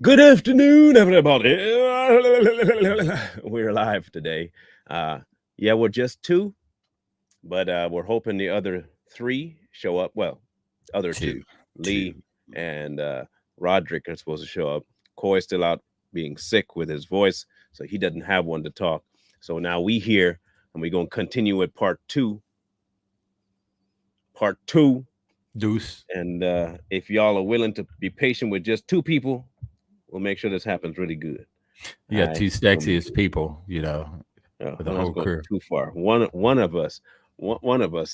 Good afternoon, everybody. We're live today. Yeah, we're just two, but we're hoping the other three show up. Well, other two, Two. Lee and Roderick are supposed to show up. Coy's still out being sick with his voice, so he doesn't have one to talk. So now we here, and we're gonna continue with part two. Part two, Deuce. and if y'all are willing to be patient with just two people, we'll make sure this happens really good. You got two sexiest people, with the Let's whole go crew. too far. One of us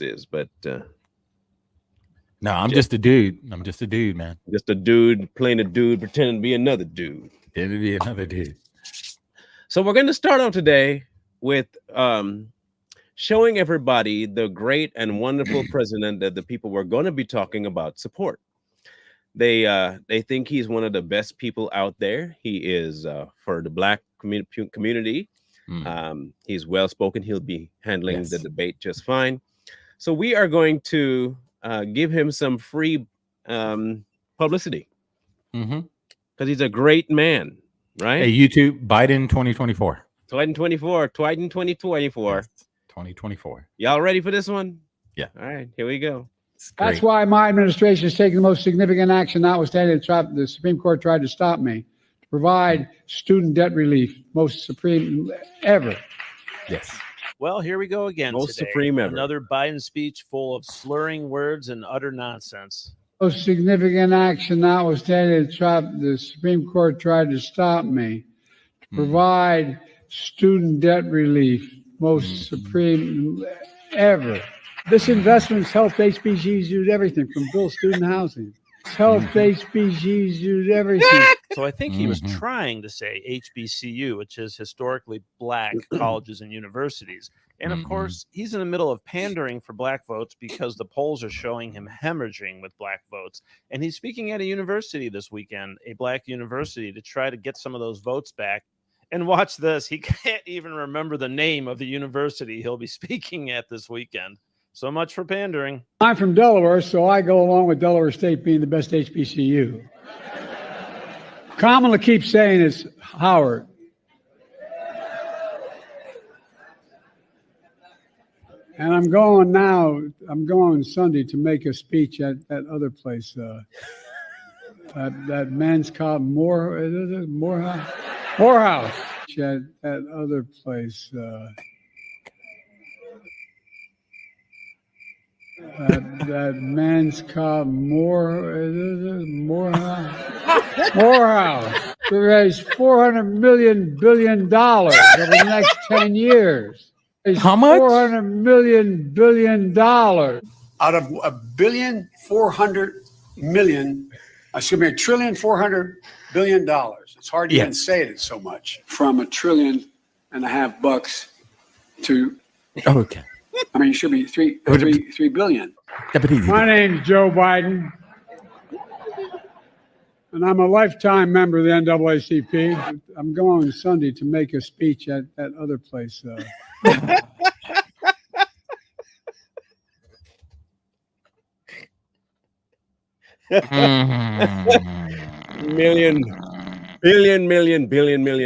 is, but No, I'm just a dude. I'm just a dude, man. just a dude playing a dude, pretending to be another dude. It'd be another dude. So we're going to start out today with showing everybody the great and wonderful president that the people we're going to be talking about support. They think he's one of the best people out there. He is for the Black community. He's well spoken. He'll be handling the debate just fine. So we are going to give him some free publicity because he's a great man, right? Hey, YouTube, Biden 2024. Biden 2024. Yes, 2024. Y'all ready for this one? Yeah. All right, here we go. That's why my administration is taking the most significant action, notwithstanding the Supreme Court tried to stop me, to provide student debt relief, most supreme ever. Yes. Well, here we go again. Most today. supreme ever. Another Biden speech full of slurring words and utter nonsense. Most significant action, notwithstanding the Supreme Court tried to stop me, to provide student debt relief, most supreme ever. This investment's helped HBCUs everything from build student housing. It's helped HBCUs everything. So I think he was trying to say HBCU, which is historically Black colleges and universities. And of course, he's in the middle of pandering for Black votes because the polls are showing him hemorrhaging with Black votes. And he's speaking at a university this weekend, a Black university, to try to get some of those votes back. And watch this. He can't even remember the name of the university he'll be speaking at this weekend. So much for pandering. I'm from Delaware, so I go along with Delaware State being the best HBCU. Kamala keeps saying it's Howard. And I'm going Sunday to make a speech at that other place. That men's called Morehouse. At that other place. That man's called Morehouse to raise $400 billion over the next 10 years. How much? $400 billion. Out of $1.400 billion. It's hard to even say it so much. From $1.5 trillion to, Okay. I mean, it should be three billion. My name's Joe Biden, and I'm a lifetime member of the NAACP. I'm going Sunday to make a speech at that other place. Million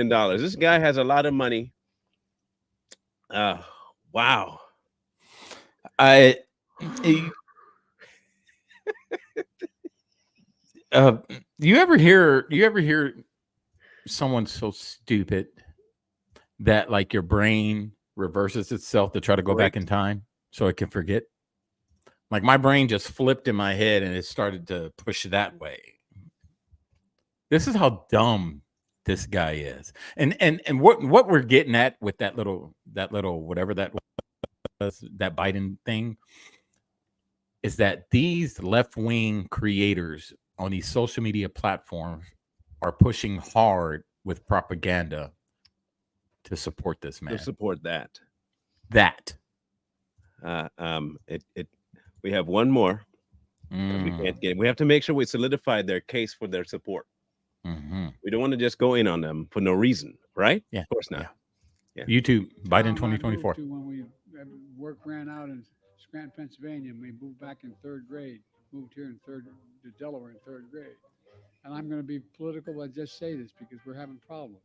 dollars. This guy has a lot of money. Wow. You ever hear someone so stupid that like your brain reverses itself to try to go back in time so it can forget? Like my brain just flipped in my head and it started to push that way. This is how dumb this guy is. And what we're getting at with that little whatever that was, that Biden thing, is that these left-wing creators on these social media platforms are pushing hard with propaganda to support this man. To support that. We have one more. We can't get. We have to make sure we solidify their case for their support. We don't want to just go in on them for no reason, right? Yeah, of course not. Yeah. YouTube, Biden 2024. When work ran out in Scranton, Pennsylvania, we moved back in third grade. Moved here to Delaware in third grade. and I'm going to be political, but just say this because we're having problems.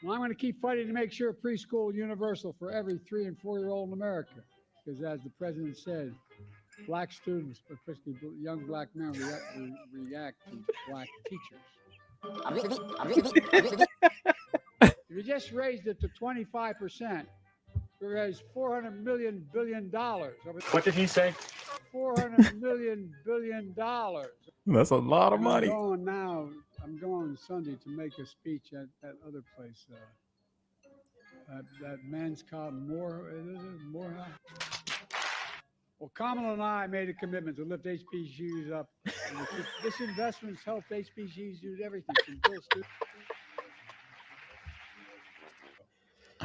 Well, I'm going to keep fighting to make sure preschool universal for every 3 and 4-year-old in America. Because as the president said, black students, especially young black men, react to black teachers. If you just raised it to 25%, we raised $400 billion. What did he say? $400 billion. That's a lot of money. I'm going Sunday to make a speech at that other place. That men's college, more. Well, Kamala and I made a commitment to lift HBCUs up. This investment's helped HBCUs do everything from Bill Stewart.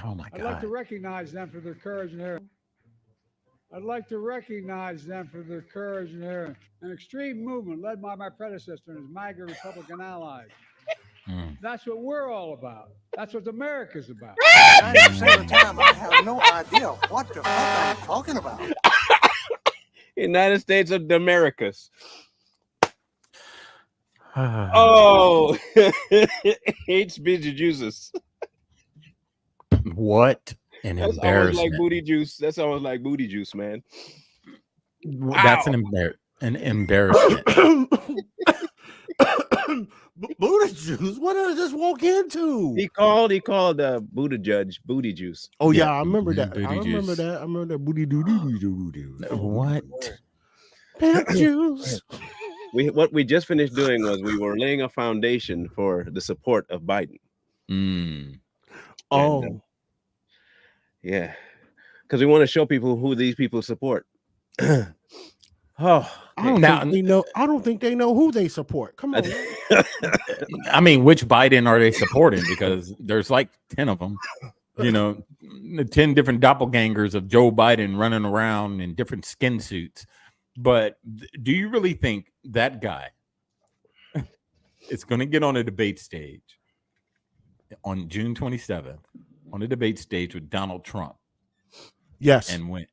Oh my God. I'd like to recognize them for their courage and their. An extreme movement led by my predecessor and his MAGA Republican allies. That's what we're all about. That's what America's about. 90% of the time, I have no idea what the fuck I'm talking about. United States of the Americas. Oh, HBCUs. What an That's always embarrassment. like booty juice. That's always like booty juice, man. That's an embarrassment. Booty juice? What did I just walk into? He called Buddha judge booty juice. Oh yeah, I remember that. Booty I remember juice. that. I remember that booty doo doo doo doo. What? Pimp juice. What we just finished doing was we were laying a foundation for the support of Biden. Oh, Yeah, because we want to show people who these people support. I don't think they know who they support. Come on. I mean, which Biden are they supporting? Because there's like 10 of them. You know, 10 different doppelgangers of Joe Biden running around in different skin suits. But do you really think that guy is going to get on a debate stage on June 27th on a debate stage with Donald Trump? Yes. And win?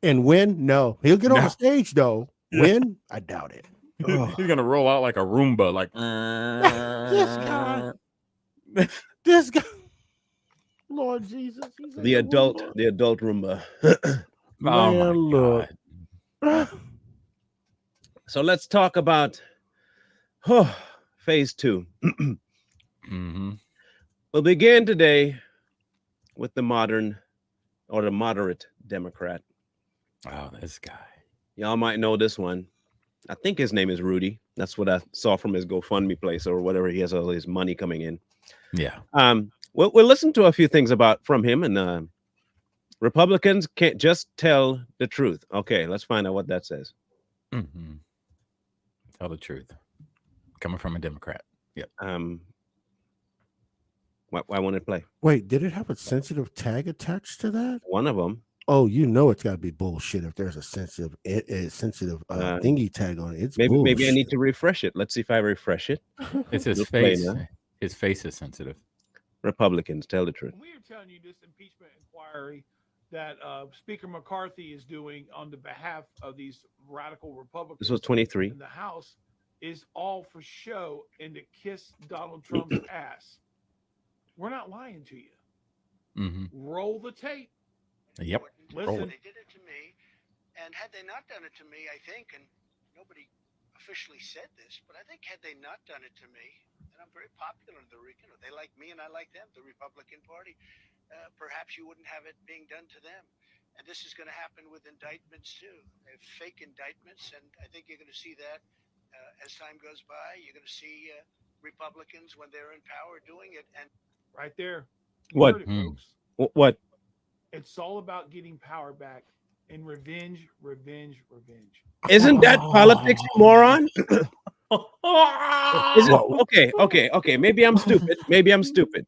And win? No. He'll get on the stage though. Win? I doubt it. He's going to roll out like a Roomba, like This guy. Lord Jesus. The adult Roomba. oh my look. God. So let's talk about phase 2. We'll begin today with the moderate Democrat. Oh, this guy. Y'all might know this one. I think his name is Rudy. That's what I saw from his GoFundMe place or whatever. He has all his money coming in. Yeah. We'll listen to a few things from him, and Republicans can't just tell the truth. Okay, let's find out what that says. Tell the truth. Coming from a Democrat. Yep. Why won't it play? Wait, did it have a sensitive tag attached to that? One of them. Oh, you know it's got to be bullshit if there's a sensitive thingy tag on it. It's maybe I need to refresh it. Let's see if I refresh it. It's his It'll play face. now. His face is sensitive. Republicans, tell the truth. We are telling you this impeachment inquiry that Speaker McCarthy is doing on the behalf of these radical Republicans. This was 23. In the House is all for show and to kiss Donald Trump's ass. We're not lying to you. Roll the tape. Yep. Listen. They did it to me, and had they not done it to me, I think, and nobody officially said this, but I think had they not done it to me, and I'm very popular in they like me and I like them, the Republican Party, perhaps you wouldn't have it being done to them. And this is going to happen with indictments too. They have fake indictments, and I think you're going to see that as time goes by. You're going to see Republicans when they're in power doing it. And right there. What? It, folks. What? It's all about getting power back and revenge. Isn't that politics, you moron? Okay. Maybe I'm stupid.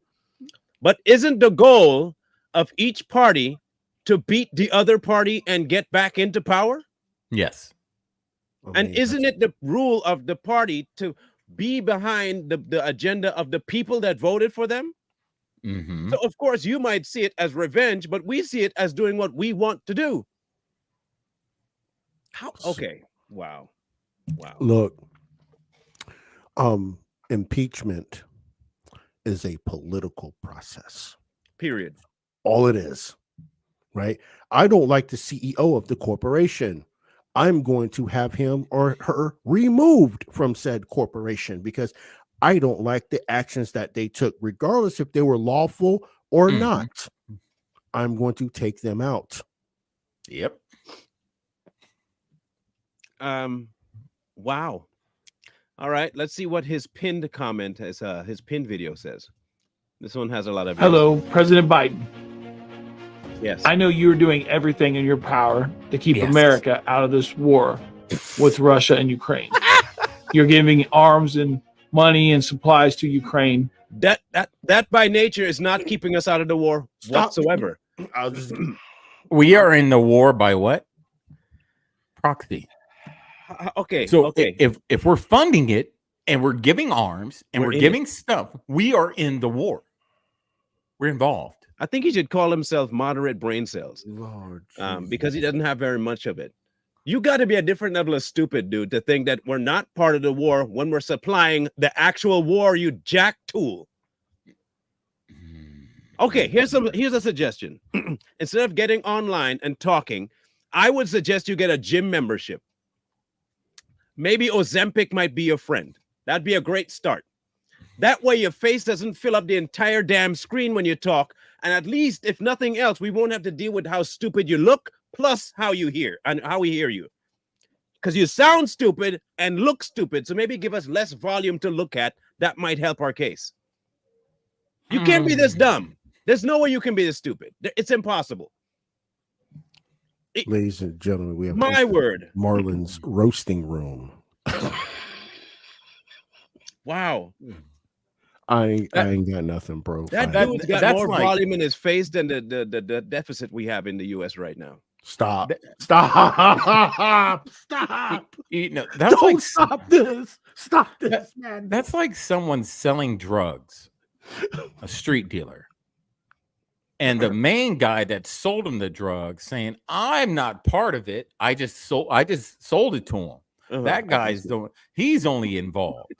But isn't the goal of each party to beat the other party and get back into power? Yes. And isn't it the rule of the party to be behind the agenda of the people that voted for them? So, of course, you might see it as revenge, but we see it as doing what we want to do. How? Okay. Wow. Wow. Look, impeachment is a political process. Period. All it is, right? I don't like the CEO of the corporation. I'm going to have him or her removed from said corporation because I don't like the actions that they took, regardless if they were lawful or not. I'm going to take them out. Yep. Wow. All right, let's see what his pinned comment is. His pinned video says. This one has a lot of views. Hello, President Biden. Yes. I know you're doing everything in your power to keep America out of this war with Russia and Ukraine. You're giving arms and money and supplies to Ukraine. That by nature is not keeping us out of the war whatsoever. We are in the war by what? Proxy. Okay. So okay. if we're funding it and we're giving arms and we're giving stuff, we are in the war. We're involved. I think he should call himself moderate brain cells, Lord, because he doesn't have very much of it. You got to be a different level of stupid, dude, to think that we're not part of the war when we're supplying the actual war, you jack tool. Okay, here's a suggestion. Instead of getting online and talking, I would suggest you get a gym membership. Maybe Ozempic might be your friend. That'd be a great start. That way your face doesn't fill up the entire damn screen when you talk. And at least, if nothing else, we won't have to deal with how stupid you look, plus how you hear and how we hear you. Because you sound stupid and look stupid. So maybe give us less volume to look at. That might help our case. You can't be this dumb. There's no way you can be this stupid. It's impossible. Ladies and gentlemen, we have my word. Marlon's roasting room. Wow. I ain't got nothing, bro. That dude's got more volume in his face than the deficit we have in the U.S. right now. Stop. Stop. You know, that's Don't like stop this. Stop this, man. That's like someone selling drugs, a street dealer. And the main guy that sold him the drugs saying, I'm not part of it. I just sold it to him. That guy's he's only involved.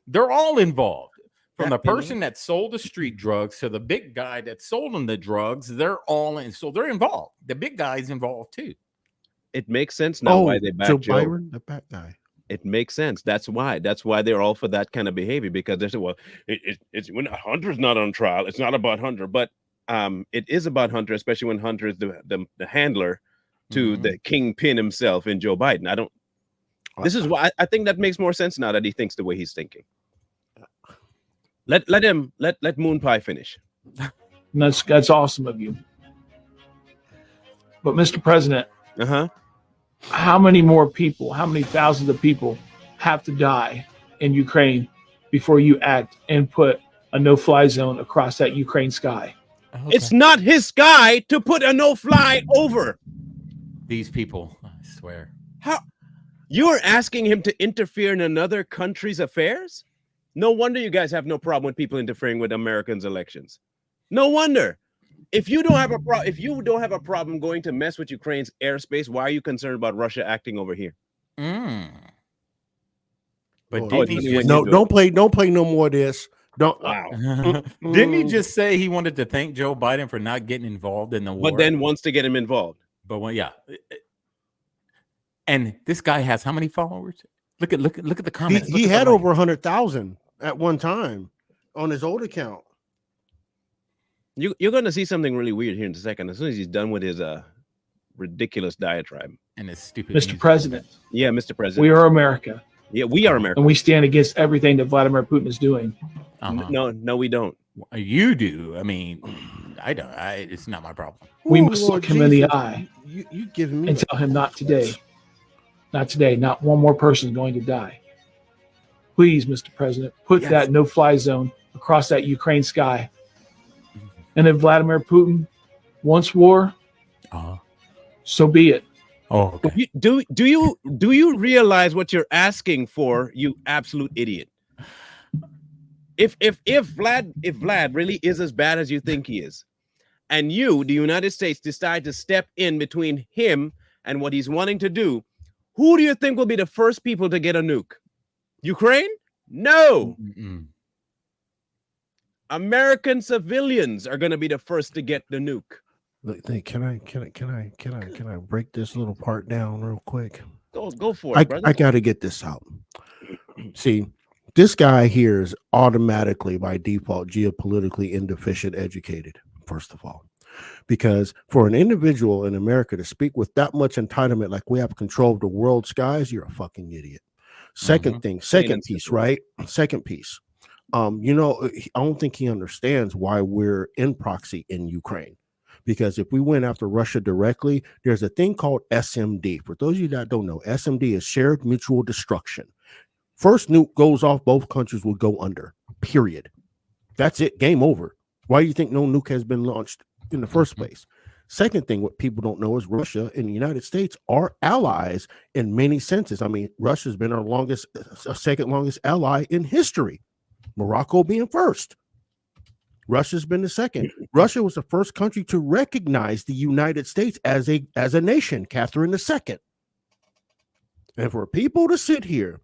They're all involved. From the person that sold the street drugs to the big guy that sold them the drugs, they're all in. So they're involved. The big guy's involved too. It makes sense now why they back Joe. Byron, the bad guy. It makes sense. That's why they're all for that kind of behavior, because they say, well, it's when Hunter's not on trial. It's not about Hunter, but it is about Hunter, especially when Hunter is the handler to the kingpin himself in Joe Biden. This is why I think that makes more sense now that he thinks the way he's thinking. Let Moon Pie finish. That's awesome of you. But Mr. President, how many more people, how many thousands of people have to die in Ukraine before you act and put a no-fly zone across that Ukraine sky? Okay. It's not his sky to put a no-fly over. These people, I swear. How? You're asking him to interfere in another country's affairs? No wonder you guys have no problem with people interfering with Americans' elections. No wonder. If you don't have a problem going to mess with Ukraine's airspace, why are you concerned about Russia acting over here? But don't play no more of this. Don't. Wow. Didn't he just say he wanted to thank Joe Biden for not getting involved in the war? But then wants to get him involved. But yeah. And this guy has how many followers? Look at the comments. He had over 100,000 at one time on his old account. You're going to see something really weird here in a second. As soon as he's done with his ridiculous diatribe and his stupid. Mr. President. Yeah, Mr. President. We are America. Yeah, we are America. And we stand against everything that Vladimir Putin is doing. No, we don't. You do. I mean, I don't. It's not my problem. We must look him in the eye. You give me and tell him not today. Not today. Not one more person is going to die. Please, Mr. President, put that no-fly zone across that Ukraine sky. And if Vladimir Putin wants war, so be it. Oh, okay. Do you realize what you're asking for, you absolute idiot? If Vlad really is as bad as you think he is, and you, the United States, decide to step in between him and what he's wanting to do, Who do you think will be the first people to get a nuke? Ukraine? No. American civilians are going to be the first to get the nuke. Look, can I break this little part down real quick? Go for it, brother. I got to get this out. See, this guy here is automatically by default geopolitically indeficient educated, first of all. Because for an individual in America to speak with that much entitlement, like we have control of the world skies, you're a fucking idiot. Second piece, right? Second piece. You know, I don't think he understands why we're in proxy in Ukraine. Because if we went after Russia directly, there's a thing called SMD. For those of you that don't know, SMD is shared mutual destruction. First nuke goes off, both countries will go under, period. That's it, game over. Why do you think no nuke has been launched in the first place? Second thing, what people don't know is Russia and the United States are allies in many senses. I mean, Russia's been our second longest ally in history. Morocco being first. Russia's been the second. Russia was the first country to recognize the United States as a nation, Catherine II. And for people to sit here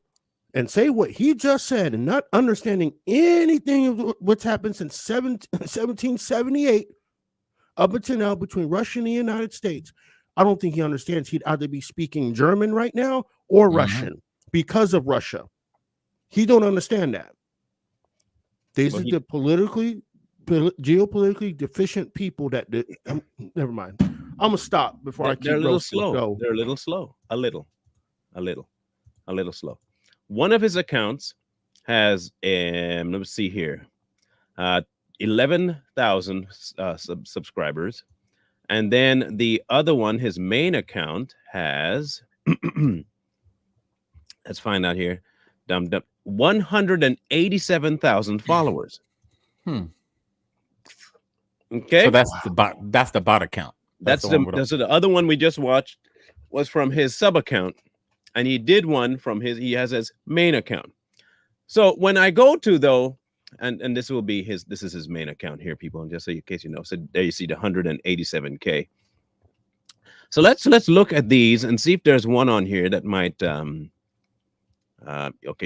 and say what he just said and not understanding anything of what's happened since 1778 up until now between Russia and the United States, I don't think he understands. He'd either be speaking German right now or Russian because of Russia. He don't understand that. These are the geopolitically deficient people that never mind. I'm gonna stop before I keep They're a little slow. Go. They're a little slow. A little slow. One of his accounts has let me see here, 11,000 subscribers, and then the other one, his main account, has let's find out here, 187,000 followers. Okay, so that's the bot. That's the bot account. That's the other one we just watched was from his sub account, and he did one from he has his main account. So when I go to though, and this will be this is his main account here, people, and just so in case you know, so there you see the 187K. So let's look at these and see if there's one on here that might okay,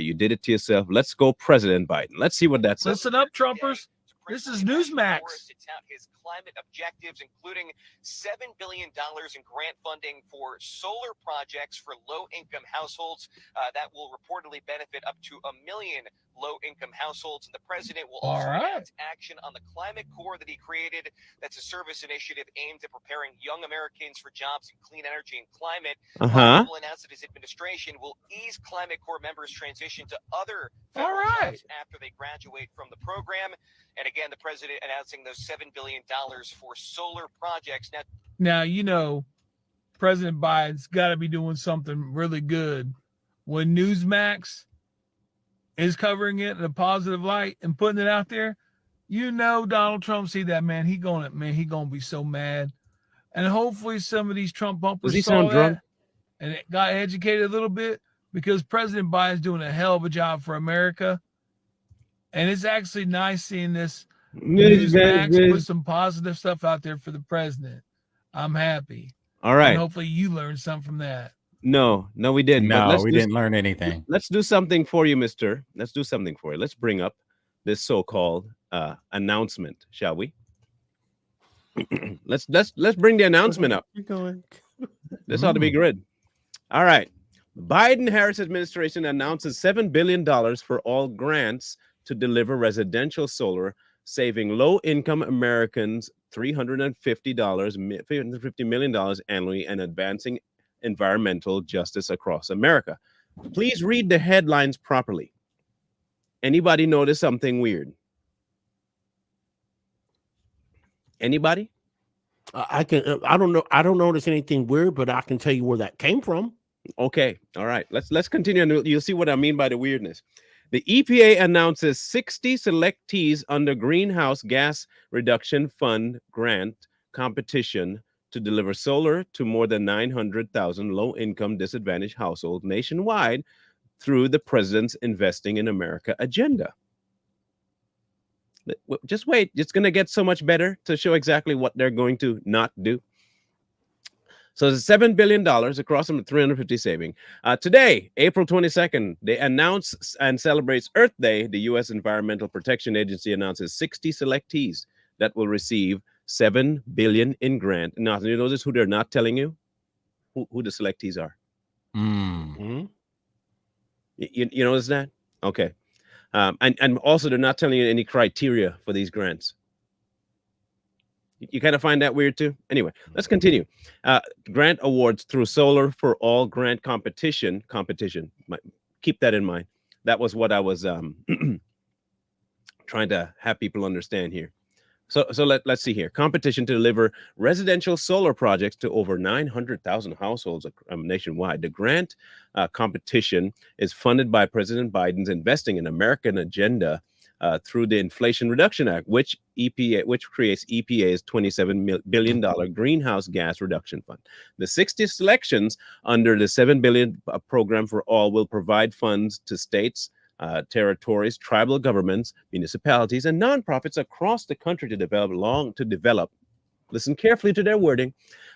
you did it to yourself. Let's go President Biden. Let's see what that's. Listen up, Trumpers. This is Newsmax. To tout his climate objectives, including $7 billion in grant funding for solar projects for low-income households that will reportedly benefit up to 1 million low-income households. And the president will also announce action on the Climate Corps that he created. That's a service initiative aimed at preparing young Americans for jobs in clean energy and climate. He will announce that his administration will ease Climate Corps members' transition to other federal jobs after they graduate from the program. And again, the president announcing those $7 billion for solar projects. Now, you know, President Biden's got to be doing something really good when Newsmax is covering it in a positive light and putting it out there. You know, Donald Trump see that, man. He gonna be so mad. And hopefully some of these Trump bumpers saw that and it got educated a little bit, because President Biden's doing a hell of a job for America. And it's actually nice seeing this Newsmax put some positive stuff out there for the president. I'm happy. All right. And hopefully you learned something from that. No, we didn't. No, we didn't learn anything. Let's do something for you, mister. Let's do something for you. Let's bring up this so-called announcement, shall we? let's bring the announcement up. You're going. This ought to be good. All right. Biden-Harris administration announces $7 billion for all grants to deliver residential solar, saving low-income Americans $350 million annually, and advancing environmental justice across America. Please read the headlines properly. Anybody notice something weird? Anybody? I don't know. I don't notice anything weird, but I can tell you where that came from. Okay. All right. Let's continue. And you'll see what I mean by the weirdness. The EPA announces 60 selectees under Greenhouse Gas Reduction Fund grant competition to deliver solar to more than 900,000 low-income disadvantaged households nationwide through the president's Investing in America agenda. Just wait. It's going to get so much better to show exactly what they're going to not do. So it's $7 billion across them, 350 saving. Today, April 22nd, they announce and celebrates Earth Day. The U.S. Environmental Protection Agency announces 60 selectees that will receive $7 billion in grant. Now, you notice who they're not telling you? Who the selectees are. You notice that? Okay. And also, they're not telling you any criteria for these grants. You kind of find that weird too? Anyway, let's continue. Grant awards through Solar for All grant competition. Keep that in mind. That was what I was trying to have people understand here. So let's see here. Competition to deliver residential solar projects to over 900,000 households nationwide. The grant competition is funded by President Biden's Investing in American Agenda through the Inflation Reduction Act, which creates EPA's $27 billion greenhouse gas reduction fund. The 60 selections under the $7 billion program for all will provide funds to states, territories, tribal governments, municipalities, and nonprofits across the country to develop. Listen carefully to their wording.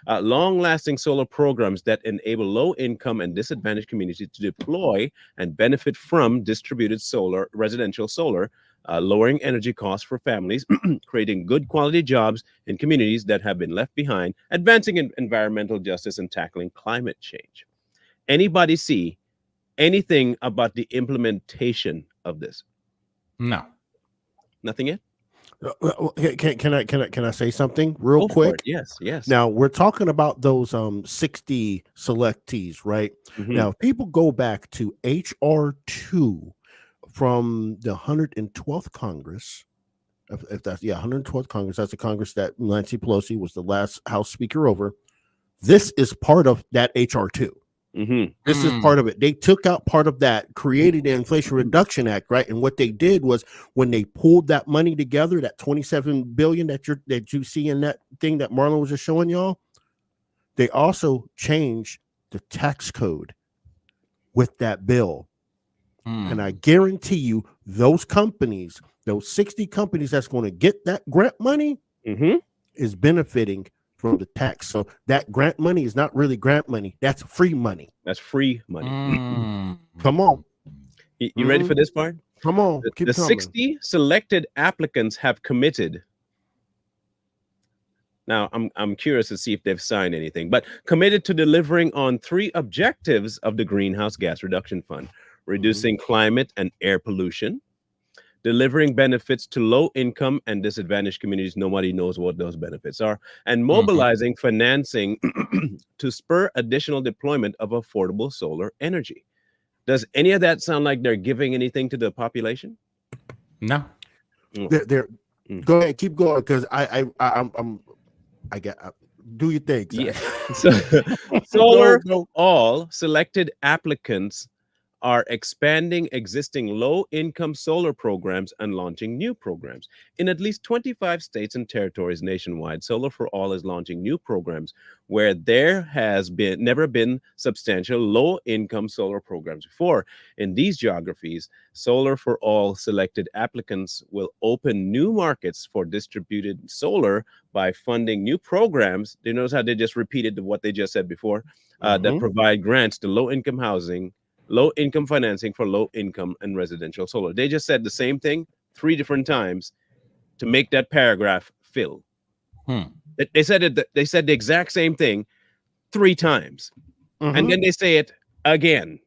Long-lasting solar programs that enable low-income and disadvantaged communities to deploy and benefit from distributed solar, residential solar, lowering energy costs for families, creating good quality jobs in communities that have been left behind, advancing environmental justice, and tackling climate change. Anybody see anything about the implementation of this? No. Nothing yet? Can I say something real quick? Yes. Now we're talking about those 60 selectees, right? Now, if people go back to HR 2 from the 112th Congress, if that's 112th Congress, that's the Congress that Nancy Pelosi was the last House Speaker over. This is part of that HR 2. This is part of it. They took out part of that, created the Inflation Reduction Act, right? And what they did was when they pulled that money together, that $27 billion that you see in that thing that Marlon was just showing y'all, they also changed the tax code with that bill. And I guarantee you, those companies, those 60 companies that's going to get that grant money, is benefiting from the tax. So that grant money is not really grant money. That's free money. That's free money. Come on. You ready for this part? Come on. The 60 selected applicants have committed. Now, I'm curious to see if they've signed anything, but committed to delivering on 3 objectives of the Greenhouse Gas Reduction Fund: reducing climate and air pollution, delivering benefits to low-income and disadvantaged communities. Nobody knows what those benefits are, and mobilizing financing to spur additional deployment of affordable solar energy. Does any of that sound like they're giving anything to the population? No. They're go ahead, keep going, because I get do your thing. Yeah. So, Solar All selected applicants are expanding existing low-income solar programs and launching new programs. In at least 25 states and territories nationwide, Solar for All is launching new programs where there has never been substantial low-income solar programs before. In these geographies, Solar for All selected applicants will open new markets for distributed solar by funding new programs. Do you notice how they just repeated what they just said before? That provide grants to low-income housing, low-income financing for low-income and residential solar. They just said the same thing 3 different times to make that paragraph fill. They said the exact same thing 3 times, and then they say it again.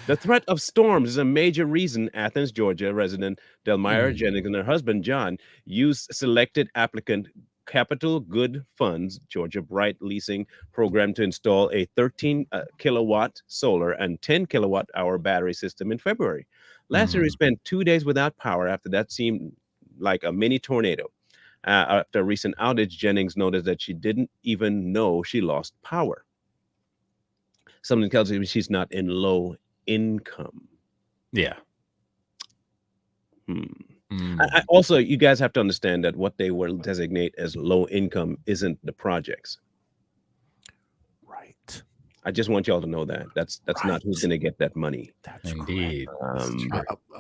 The threat of storms is a major reason Athens, Georgia resident Delmira Jennings and her husband John used selected applicant Capital Good Funds Georgia Bright leasing program to install a 13 kilowatt solar and 10 kilowatt hour battery system in February. Last year, we spent 2 days without power after that seemed like a mini tornado. After a recent outage, Jennings noticed that she didn't even know she lost power. Something tells me she's not in low income. Yeah. Also, you guys have to understand that what they will designate as low income isn't the projects. Right. I just want y'all to know that. That's not who's going to get that money. That's indeed.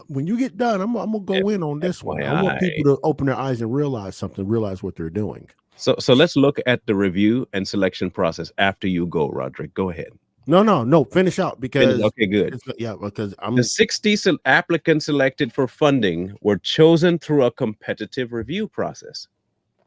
When you get done, I'm gonna go in on this one. I want people to open their eyes and realize something, realize what they're doing. So let's look at the review and selection process after you go, Roderick. Go ahead. No. Finish out because Okay, good. because I'm The 60 applicants selected for funding were chosen through a competitive review process.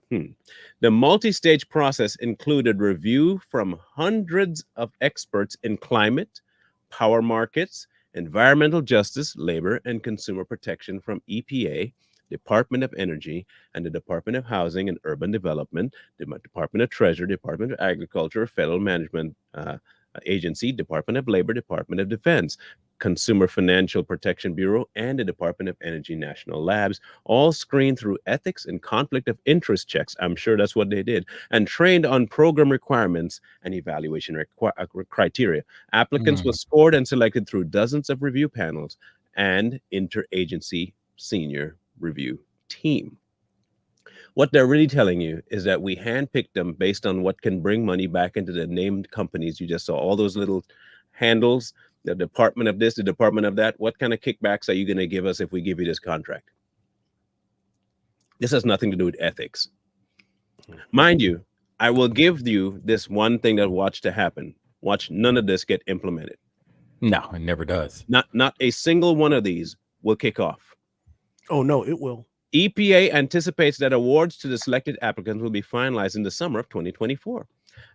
The multi-stage process included review from hundreds of experts in climate, power markets, environmental justice, labor, and consumer protection from EPA, Department of Energy, and the Department of Housing and Urban Development, the Department of Treasury, Department of Agriculture, Federal Management Agency, Department of Labor, Department of Defense, Consumer Financial Protection Bureau, and the Department of Energy National Labs, all screened through ethics and conflict of interest checks. I'm sure that's what they did, and trained on program requirements and evaluation criteria. Applicants were scored and selected through dozens of review panels and interagency senior review team. What they're really telling you is that we handpicked them based on what can bring money back into the named companies. You just saw all those little handles, the department of this, the department of that. What kind of kickbacks are you going to give us if we give you this contract? This has nothing to do with ethics. Mind you, I will give you this one thing that watch to happen. Watch none of this get implemented. No, it never does. Not a single one of these will kick off. Oh no, it will. EPA anticipates that awards to the selected applicants will be finalized in the summer of 2024,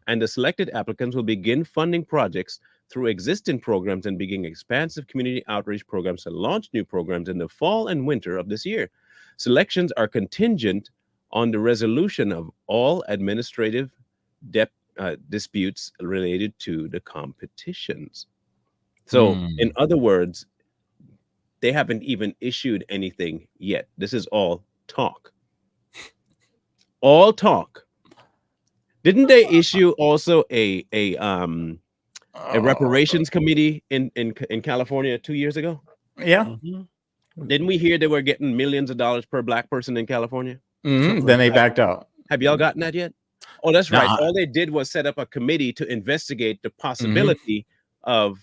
and the selected applicants will begin funding projects through existing programs and begin expansive community outreach programs to launch new programs in the fall and winter of this year. Selections are contingent on the resolution of all administrative disputes related to the competitions. So, in other words, they haven't even issued anything yet. This is all talk. All talk. Didn't they issue also a reparations committee in California 2 years ago? Yeah. Didn't we hear they were getting millions of dollars per black person in California? Then they backed out. Have y'all gotten that yet? Oh, that's right. All they did was set up a committee to investigate the possibility of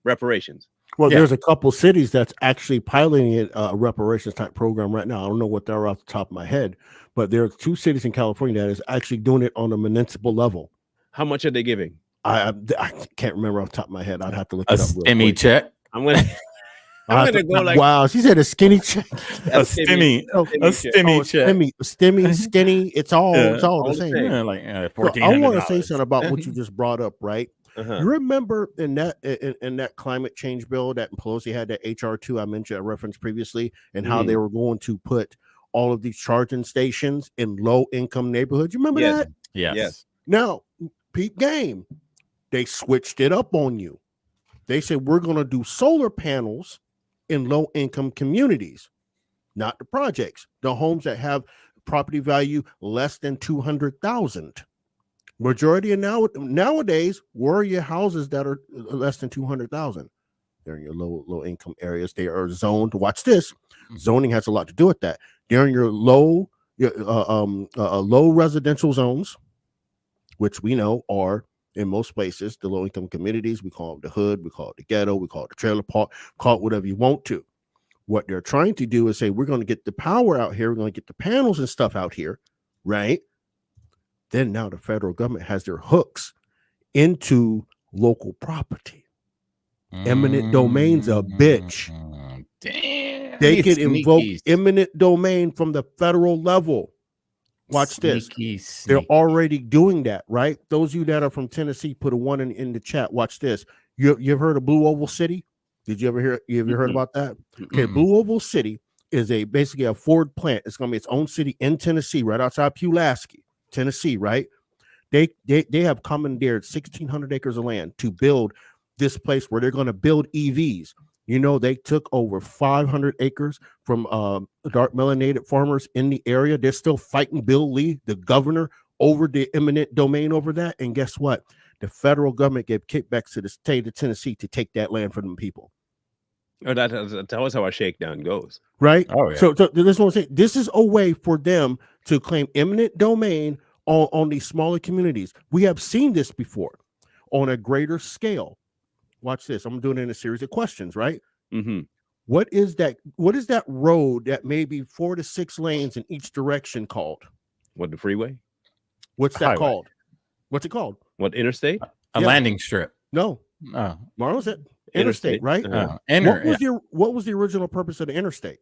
reparations. Well, there's a couple cities that's actually piloting a reparations type program right now. I don't know what they're off the top of my head, but there are 2 cities in California that is actually doing it on a municipal level. How much are they giving? I can't remember off the top of my head. I'd have to look it up. A STEMI check. I'm gonna go like, wow. She said a skinny check. A STEMI check. Skinny. It's all the same. Yeah, like $1,400. I want to say something about what you just brought up, right? You remember in that climate change bill that Pelosi had, that HR2 I mentioned, I referenced previously, and how they were going to put all of these charging stations in low income neighborhoods. You remember that? Yes. Now, peak game, they switched it up on you. They said we're going to do solar panels in low income communities, not the projects, the homes that have property value less than 200,000. Majority of nowadays, where are your houses that are less than 200,000? They're in your low income areas. They are zoned. Watch this. Zoning has a lot to do with that. They're in your low residential zones, which we know are in most places the low income communities. We call it the hood. We call it the ghetto. We call it the trailer park. Call it whatever you want to. What they're trying to do is say we're going to get the power out here. We're going to get the panels and stuff out here, right? Then now the federal government has their hooks into local property. Eminent domain's a bitch. Damn. They can invoke eminent domain from the federal level. Watch this. They're already doing that, right? Those of you that are from Tennessee, put a 1 in the chat. Watch this. You ever heard of Blue Oval City? Did you ever hear? You ever heard about that? Okay, Blue Oval City is basically a Ford plant. It's going to be its own city in Tennessee, right outside Pulaski, Tennessee, right? They have commandeered 1,600 acres of land to build this place where they're going to build EVs. You know, they took over 500 acres from dark melanated farmers in the area. They're still fighting Bill Lee, the governor, over the eminent domain over that. And guess what? The federal government gave kickbacks to the state of Tennessee to take that land from them people. Oh, that's always how our shakedown goes. Right? Oh, yeah. So this is what I'm saying. This is a way for them to claim eminent domain on these smaller communities. We have seen this before on a greater scale. Watch this. I'm doing it in a series of questions, right? What is that road that may be 4 to 6 lanes in each direction called? What, the freeway? What's that Highway. called? What's it called? What, interstate? A Yeah. landing strip. No, Oh, Marlon said Interstate. interstate, right? What was the original purpose of the interstate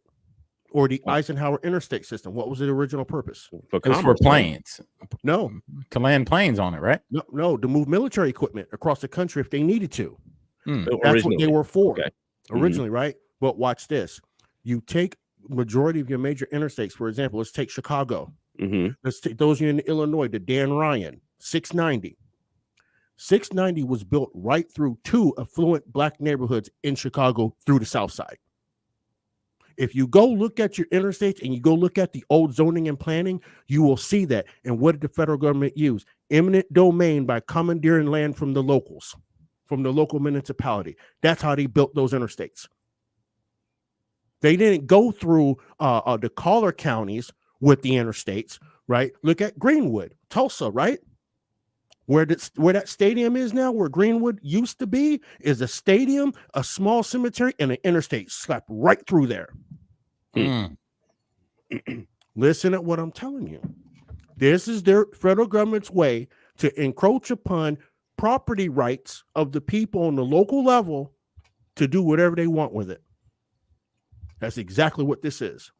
or the Eisenhower interstate system? What was the original purpose? For it was for commerce, right? planes No, to land planes on it, right? no, to move military equipment across the country if they needed to. That's what they Originally. were for Okay. originally, right? But watch this. You take majority of your major interstates, for example, let's take Chicago. Mhm. Let's take those in Illinois, the Dan Ryan 690. 690 was built right through two affluent black neighborhoods in Chicago through the South Side. If you go look at your interstates and you go look at the old zoning and planning, you will see that. And what did the federal government use? Eminent domain by commandeering land from the locals, from the local municipality. That's how they built those interstates. They didn't go through the collar counties with the interstates, right? Look at Greenwood, Tulsa, right? Where that stadium is now, where Greenwood used to be, is a stadium, a small cemetery, and an interstate slapped right through there. Listen at what I'm telling you. This is their federal government's way to encroach upon property rights of the people on the local level to do whatever they want with it. That's exactly what this is.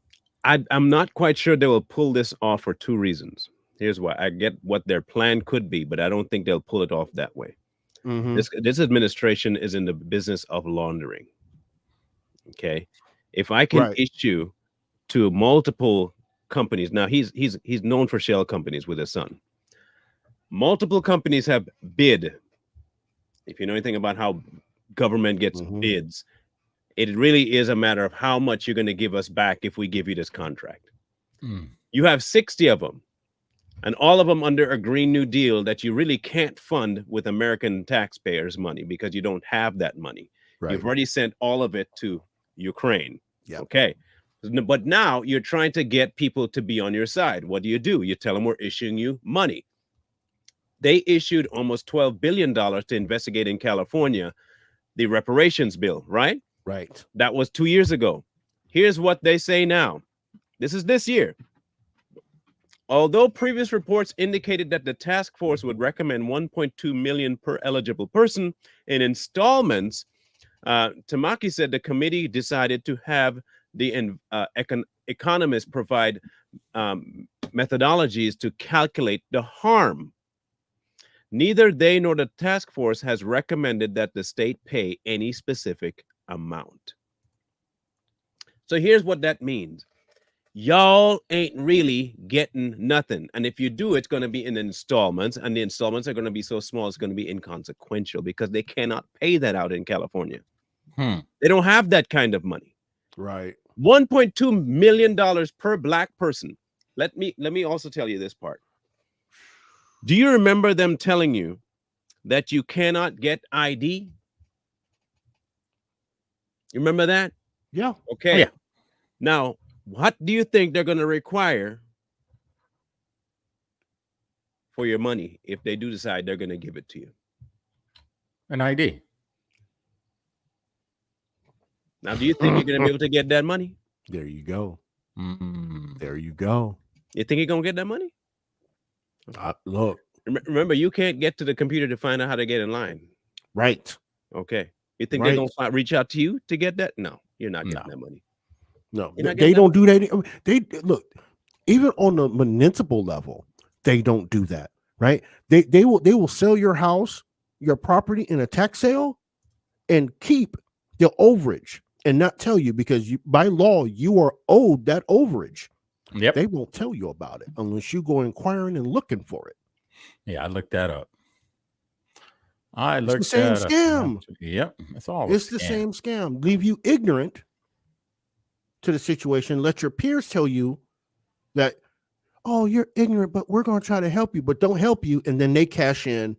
I'm not quite sure they will pull this off for two reasons. Here's why. I get what their plan could be, but I don't think they'll pull it off that way. This administration is in the business of laundering. Okay, if I can issue to multiple companies, now he's known for shell companies with his son. Multiple companies have bid. If you know anything about how government gets bids, it really is a matter of how much you're going to give us back if we give you this contract. You have 60 of them. And all of them under a Green New Deal that you really can't fund with American taxpayers' money because you don't have that money. Right. You've already sent all of it to Ukraine. Yep. Okay. But now you're trying to get people to be on your side. What do? You tell them we're issuing you money. They issued almost $12 billion to investigate in California the reparations bill, right? Right. That was 2 years ago. Here's what they say now. This is this year. Although previous reports indicated that the task force would recommend $1.2 million per eligible person in installments, Tamaki said the committee decided to have the economists provide methodologies to calculate the harm. Neither they nor the task force has recommended that the state pay any specific amount. So here's what that means. Y'all ain't really getting nothing. And if you do, it's going to be in installments. And the installments are going to be so small, it's going to be inconsequential because they cannot pay that out in California. They don't have that kind of money. Right. $1.2 million per black person. Let me also tell you this part. Do you remember them telling you that you cannot get ID? You remember that? Yeah. Okay. Oh, yeah. Now, what do you think they're going to require for your money if they do decide they're going to give it to you? An ID. Now, do you think you're going to be able to get that money? There you go. There you go. You think you're going to get that money? Look. Remember, you can't get to the computer to find out how to get in line. Right. Okay. You think they're going to reach out to you to get that? No, you're not getting that money. No, they don't do that. They look, even on the municipal level, they don't do that, right? They will sell your house, your property in a tax sale and keep the overage and not tell you because by law you are owed that overage. Yep. They won't tell you about it unless you go inquiring and looking for it. Yeah, I looked that up. It's the same scam. Yep, it's all. It's the same scam. Leave you ignorant to the situation. Let your peers tell you that, oh, you're ignorant, but we're going to try to help you, but don't help you. And then they cash in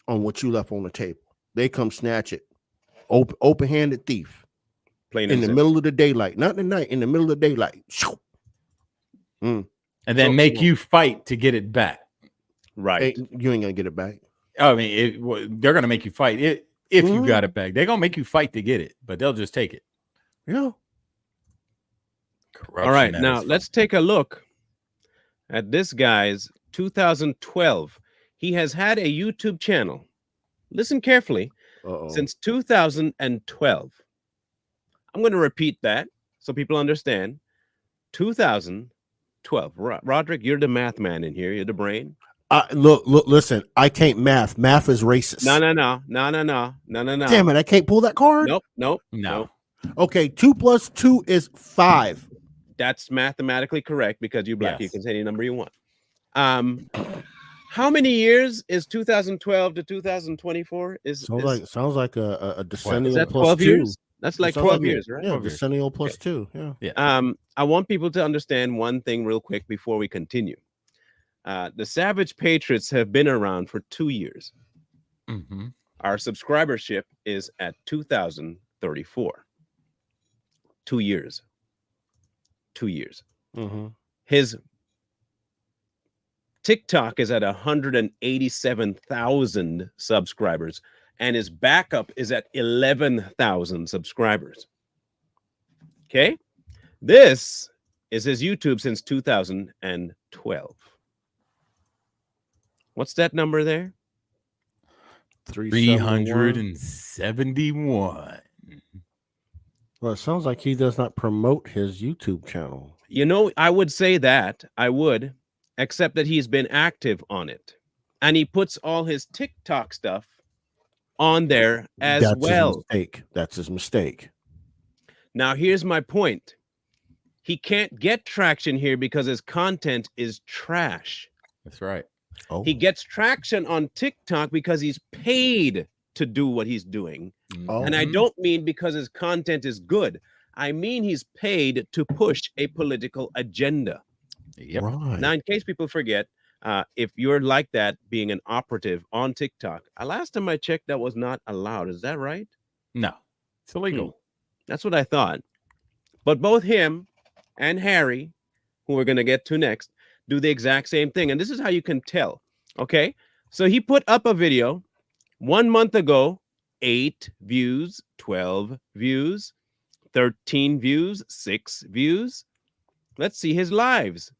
on what you left on the table. They come snatch it. Open-handed thief. Plain in the middle of the daylight, not in the night, in the middle of the daylight. And then make you fight to get it back. Right. You ain't going to get it back. I mean, they're going to make you fight it if you got it back. They're going to make you fight to get it, but they'll just take it. Yeah. All right. Now let's take a look at this guy's 2012. He has had a YouTube channel. Listen carefully. Since 2012. I'm going to repeat that so people understand. 2012. Roderick, you're the math man in here. You're the brain. Look, listen. I can't math. Math is racist. No. Damn it! I can't pull that card. Nope. Okay, 2 + 2 is 5. That's mathematically correct because you're black. Yes. You can say any number you want. How many years is 2012 to 2024? Sounds like a decennial. Is that plus 12 2. Years? That's like 12 years, right? Yeah, decennial plus 2. Yeah. I want people to understand one thing real quick before we continue. The Savage Patriots have been around for 2 years. Mm-hmm. Our subscribership is at 2,034. 2 years. 2 years. Mm-hmm. His TikTok is at 187,000 subscribers, and his backup is at 11,000 subscribers. Okay, this is his YouTube since 2012. What's that number there? 371. Well, it sounds like he does not promote his YouTube channel. You know, I would say that. I would, except that he's been active on it. And he puts all his TikTok stuff on there as well. That's his mistake. Now, here's my point. He can't get traction here because his content is trash. That's right. Oh. He gets traction on TikTok because he's paid to do what he's doing. Oh. And I don't mean because his content is good. I mean he's paid to push a political agenda. Yep. Right. Now, in case people forget, if you're like that, being an operative on TikTok, last time I checked, that was not allowed. Is that right? No, it's illegal. That's what I thought. But both him and Harry, who we're going to get to next, do the exact same thing. And this is how you can tell. Okay. So he put up a video 1 month ago, 8 views, 12 views, 13 views, 6 views. Let's see his lives.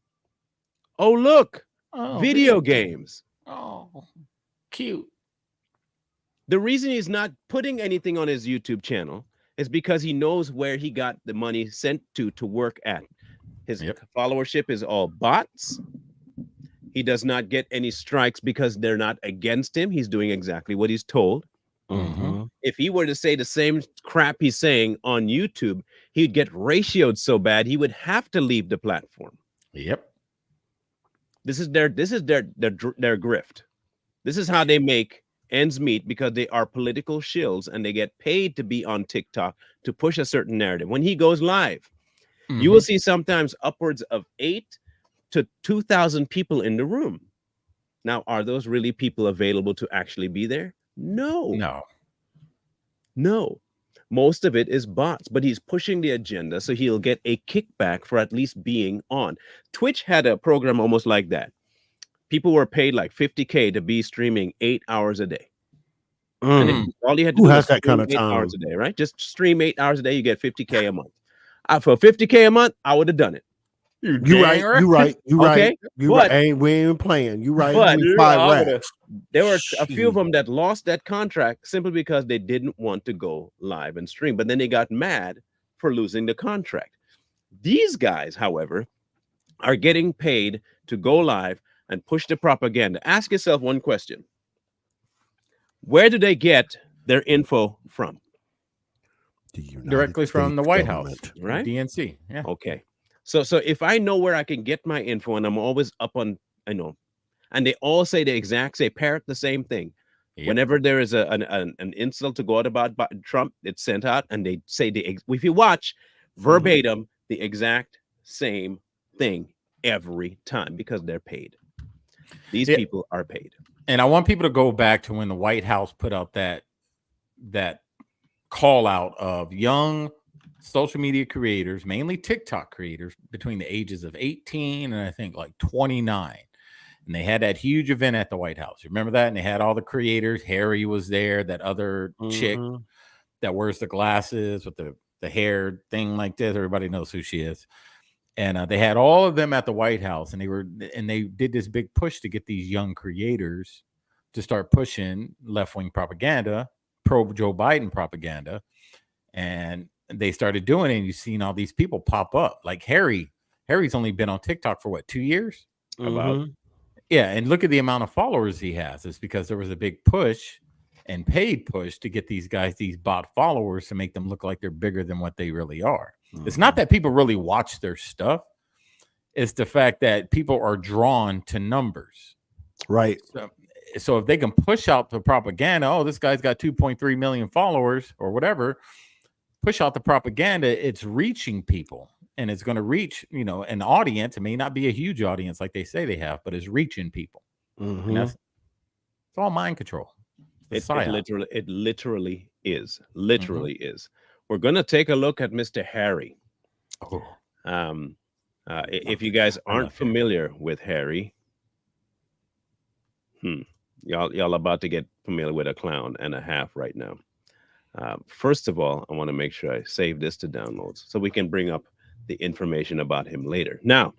Oh, look. Video games. Oh, cute. The reason he's not putting anything on his YouTube channel is because he knows where he got the money sent to work at. His followership is all bots. He does not get any strikes because they're not against him. He's doing exactly what he's told. Mm-hmm. If he were to say the same crap he's saying on YouTube, he'd get ratioed so bad he would have to leave the platform. Yep. This is their grift. This is how they make ends meet, because they are political shills and they get paid to be on TikTok to push a certain narrative. When he goes live, you will see sometimes upwards of 8 to 2,000 people in the room. Now, are those really people available to actually be there? No. Most of it is bots, but he's pushing the agenda, so he'll get a kickback for at least being on. Twitch had a program almost like that. People were paid like $50K to be streaming 8 hours a day. And all you had to do was that kind of 8 time? hours a day, right? Just stream 8 hours a day, you get $50K a month. For $50K a month, I would have done it. You right. Okay? You right. We ain't even playing. You right. But there were a few of Shit. them that lost that contract simply because they didn't want to go live and stream. But then they got mad for losing the contract. These guys, however, are getting paid to go live and push the propaganda. Ask yourself one question. Where do they get their info from? Directly from the White House, right? DNC. Yeah. Okay. So if I know where I can get my info, and I'm always up on, I know, and they all say parrot the same thing. Yep. Whenever there is an insult to go out about Trump, it's sent out, and they say if you watch verbatim the exact same thing every time, because they're paid. These people are paid. And I want people to go back to when the White House put out that call out of young social media creators, mainly TikTok creators, between the ages of 18 and I think like 29. And they had that huge event at the White House. You remember that? And they had all the creators. Harry was there, that other chick that wears the glasses with the hair thing like this. Everybody knows who she is. And they had all of them at the White House, and they did this big push to get these young creators to start pushing left-wing propaganda, pro Joe Biden propaganda, and they started doing it. And you've seen all these people pop up, like Harry. Harry's only been on TikTok for what, 2 years? Mhm. Yeah, and look at the amount of followers he has. It's because there was a big push and paid push to get these guys, these bot followers, to make them look like they're bigger than what they really are. It's not that people really watch their stuff. It's the fact that people are drawn to numbers. Right. So if they can push out the propaganda, oh, this guy's got 2.3 million followers or whatever, push out the propaganda, it's reaching people. And it's going to reach, an audience. It may not be a huge audience like they say they have, but it's reaching people. And it's all mind control. It literally is. Literally is. We're going to take a look at Mr. Harry. If you guys aren't familiar with Harry, y'all about to get familiar with a clown and a half right now. First of all, I want to make sure I save this to downloads so we can bring up the information about him later. Now,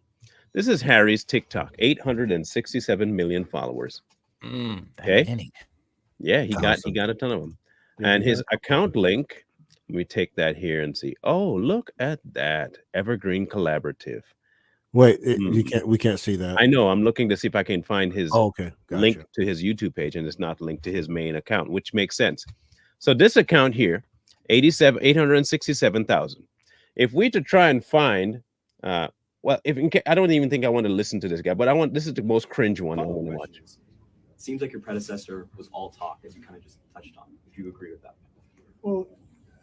this is Harry's TikTok, 867 million followers. Okay. Yeah, he got a ton of them. And his account link, let me take that here and see. Oh, look at that. Evergreen Collaborative. Wait, we can't see that. I know. I'm looking to see if I can find his Gotcha. link to his YouTube page, and it's not linked to his main account, which makes sense. So this account here, 867,000. If we to try and find, I don't even think I want to listen to this guy, but this is the most cringe one I want to watch. It seems like your predecessor was all talk, as you kind of just touched on. Would you agree with that? Well,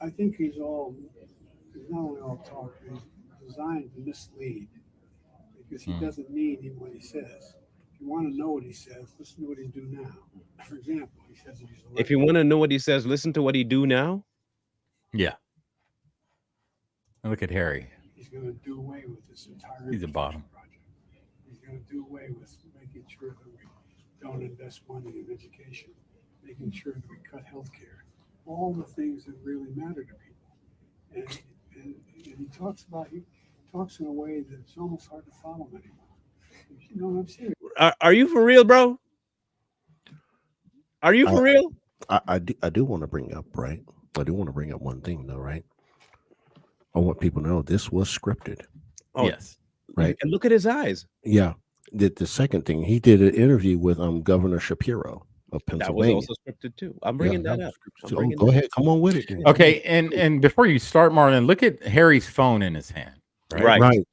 I think he's not only all talk, he's designed to mislead because he doesn't mean even what he says. If you want to know what he says, listen to what he do now. For example, he says that he's elected. If you want to know what he says, listen to what he do now. Yeah. Look at Harry. He's going to do away with this entire He's a bottom project. He's going to do away with making sure that we don't invest money in education, making sure that we cut health care, all the things that really matter to people. And he talks in a way that it's almost hard to follow anymore. You know what I'm saying? Are you for real, bro? Are you for real? I do want to bring up, right? I do want to bring up one thing, though, right? I want people to know this was scripted. Oh, yes. Right. And look at his eyes. Yeah. The second thing, he did an interview with Governor Shapiro of Pennsylvania. That was also scripted too. I'm bringing that up. Go ahead. Come on with it. Then. Okay. And before you start, Marlon, look at Harry's phone in his hand. Right.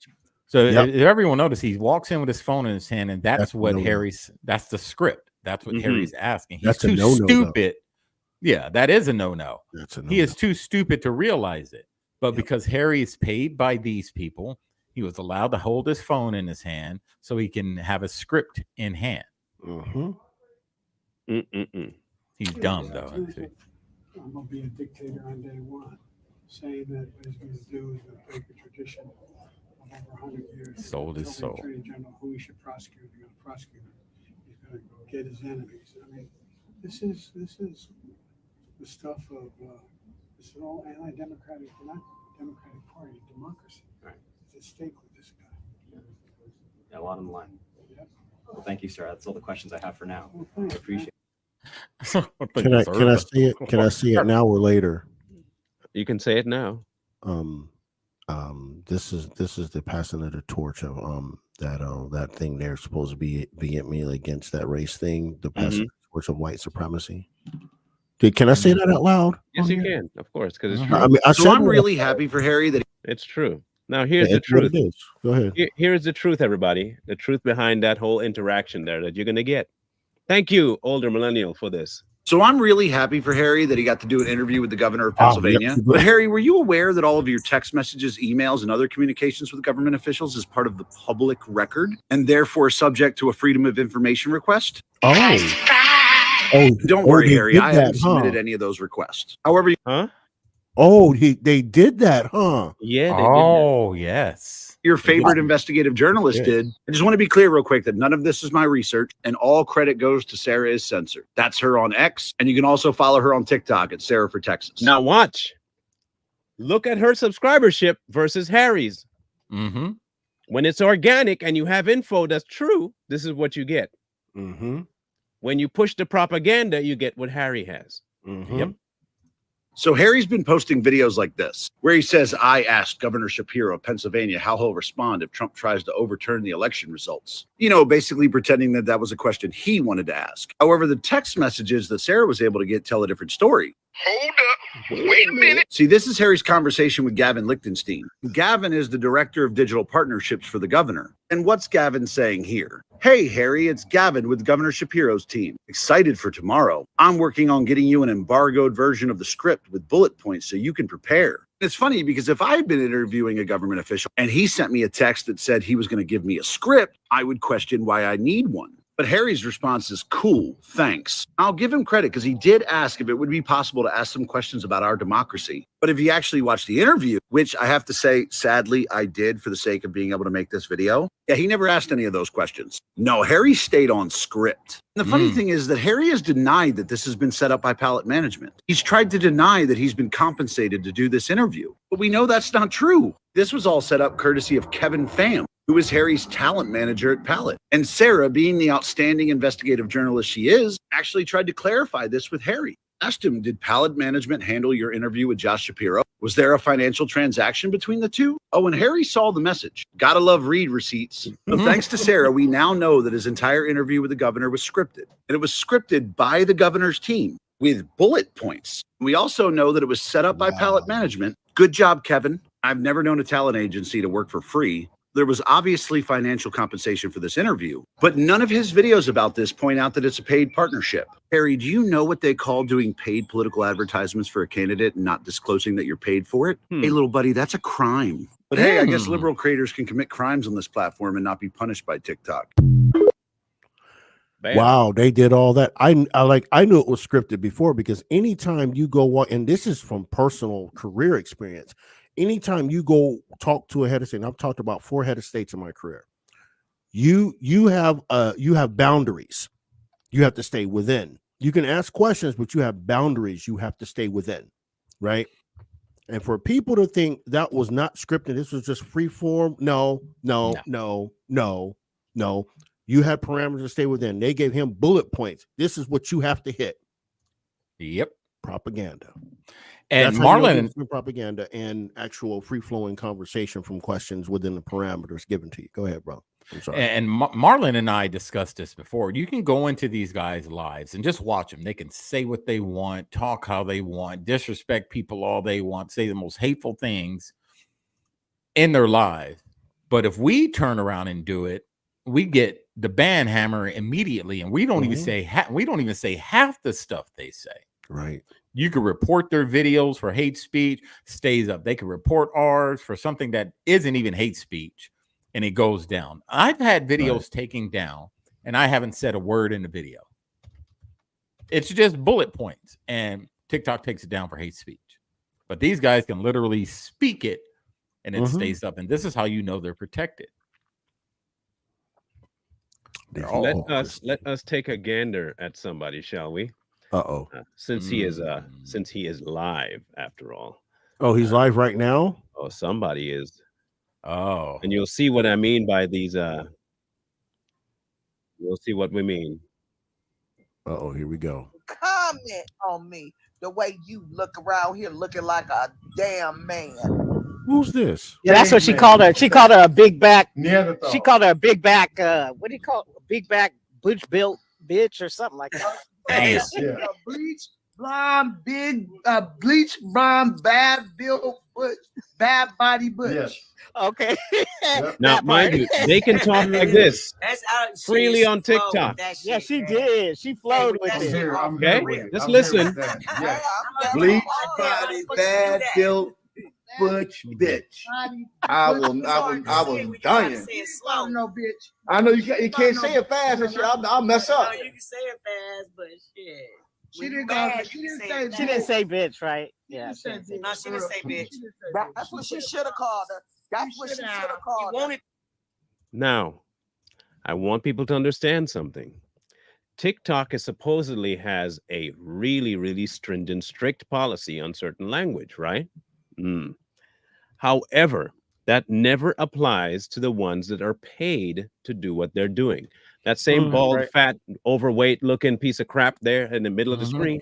So if everyone noticed, he walks in with his phone in his hand, and that's what that's the script. That's what Harry's asking. He's too stupid. Yeah, that is a no-no. He is too stupid to realize it. But because Harry is paid by these people, he was allowed to hold his phone in his hand so he can have a script in hand. He's dumb, though. I'm going to be a dictator on day one, saying that what he's going to do is going to break a tradition of over 100 years. Sold his soul. The Attorney General who he should prosecute. He's going to prosecute him. He's going to get his enemies. I mean, this is the stuff of this is all anti-democratic, not Democratic Party, democracy. Right. It's at stake with this guy. Yeah, a lot on the line. Yep. Well, thank you, sir. That's all the questions I have for now. Well, I appreciate it. Can I say it? Can I say it now or later? You can say it now. This is the passing of the torch of that thing they're supposed to be vehemently against, that race thing, the passing of the torch of white supremacy. Can I say that out loud? Yes, you can, of course, because it's true. I mean, I'm really happy for Harry that it's true. Now, here's the truth. Go ahead. Here's the truth, everybody. The truth behind that whole interaction there that you're going to get. Thank you, older millennial, for this. So I'm really happy for Harry that he got to do an interview with the governor of Pennsylvania. But Harry, were you aware that all of your text messages, emails, and other communications with government officials is part of the public record and therefore subject to a Freedom of Information request? Don't worry, Harry. I haven't submitted any of those requests. However, they did that, huh? Yeah. Yes. Your favorite investigative journalist did. I just want to be clear real quick that none of this is my research and all credit goes to Sarah is Censored. That's her on X. And you can also follow her on TikTok at Sarah for Texas. Now watch. Look at her subscribership versus Harry's. When it's organic and you have info that's true, this is what you get. Mm-hmm. When you push the propaganda, you get what Harry has. Mm-hmm. Yep. So Harry's been posting videos like this, where he says, I asked Governor Shapiro of Pennsylvania how he'll respond if Trump tries to overturn the election results. You know, basically pretending that that was a question he wanted to ask. However, the text messages that Sarah was able to get tell a different story. Hold up. Wait a minute. See, this is Harry's conversation with Gavin Lichtenstein. Gavin is the director of digital partnerships for the governor. And what's Gavin saying here? Hey, Harry, it's Gavin with Governor Shapiro's team. Excited for tomorrow. I'm working on getting you an embargoed version of the script with bullet points so you can prepare. It's funny because if I had been interviewing a government official and he sent me a text that said he was going to give me a script, I would question why I need one. But Harry's response is cool, thanks. I'll give him credit because he did ask if it would be possible to ask some questions about our democracy. But if you actually watch the interview, which I have to say, sadly, I did for the sake of being able to make this video, yeah, he never asked any of those questions. No, Harry stayed on script. And the funny thing is that Harry has denied that this has been set up by Palette Management. He's tried to deny that he's been compensated to do this interview. But we know that's not true. This was all set up courtesy of Kevin Pham, who is Harry's talent manager at Palette. And Sarah, being the outstanding investigative journalist she is, actually tried to clarify this with Harry. Asked him, did Palette Management handle your interview with Josh Shapiro? Was there a financial transaction between the two? Oh, and Harry saw the message. Gotta love read receipts. So thanks to Sarah, we now know that his entire interview with the governor was scripted. And it was scripted by the governor's team with bullet points. We also know that it was set up by Palette Management. Good job, Kevin. I've never known a talent agency to work for free. There was obviously financial compensation for this interview, but none of his videos about this point out that it's a paid partnership. Harry, do you know what they call doing paid political advertisements for a candidate and not disclosing that you're paid for it? Hey, little buddy, that's a crime. But hey, I guess liberal creators can commit crimes on this platform and not be punished by TikTok. Bam. Wow, they did all that. I knew it was scripted before because anytime you go, and this is from personal career experience, anytime you go talk to a head of state, and I've talked about 4 head of states in my career, you have boundaries you have to stay within. You can ask questions, but you have boundaries you have to stay within, right? And for people to think that was not scripted, this was just free form, no. You had parameters to stay within. They gave him bullet points. This is what you have to hit. Yep. Propaganda. And that's Marlon, propaganda and actual free-flowing conversation from questions within the parameters given to you. Go ahead, bro. I'm sorry. and Marlon and I discussed this before. You can go into these guys' lives and just watch them. They can say what they want, talk how they want, disrespect people all they want, say the most hateful things in their lives. But if we turn around and do it, we get the band hammer immediately, and we don't even say half the stuff they say. Right. You could report their videos for hate speech, stays up. They could report ours for something that isn't even hate speech, and it goes down. I've had videos taken down, and I haven't said a word in the video. It's just bullet points, and TikTok takes it down for hate speech. But these guys can literally speak it, and it stays up. And this is how you know they're protected. Let us take a gander at somebody, shall we? Since he is live after all. Oh, he's live right now? Oh, somebody is. Oh. And you'll see what I mean by these you'll see what we mean. Here we go. Comment on me the way you look around here looking like a damn man. Who's this? Yeah, that's what she called her. She called her a big back. Neanderthal. She called her a big back. What do you call it? A big back butch built bitch or something like that. Damn. Bleach blonde, bleach blonde, bad built butch, bad body butch. Yes. Okay. Now, mind you, they can talk like this freely on TikTok. Yeah, she did. She flowed with it. Okay, just listen. Bleach body, bad built butch bitch. I was dying. No bitch. I know you can't say it fast and shit. I'll mess up. No, you can say it fast, but shit. She didn't say bitch, right? Yeah. No, she didn't say bitch. That's what she should have called her. That's what she should have called her. Now, I want people to understand something. TikTok supposedly has a really, really stringent, strict policy on certain language, right? However, That never applies to the ones that are paid to do what they're doing. That same bald, right. fat, overweight looking piece of crap there in the middle of the Mhm. screen.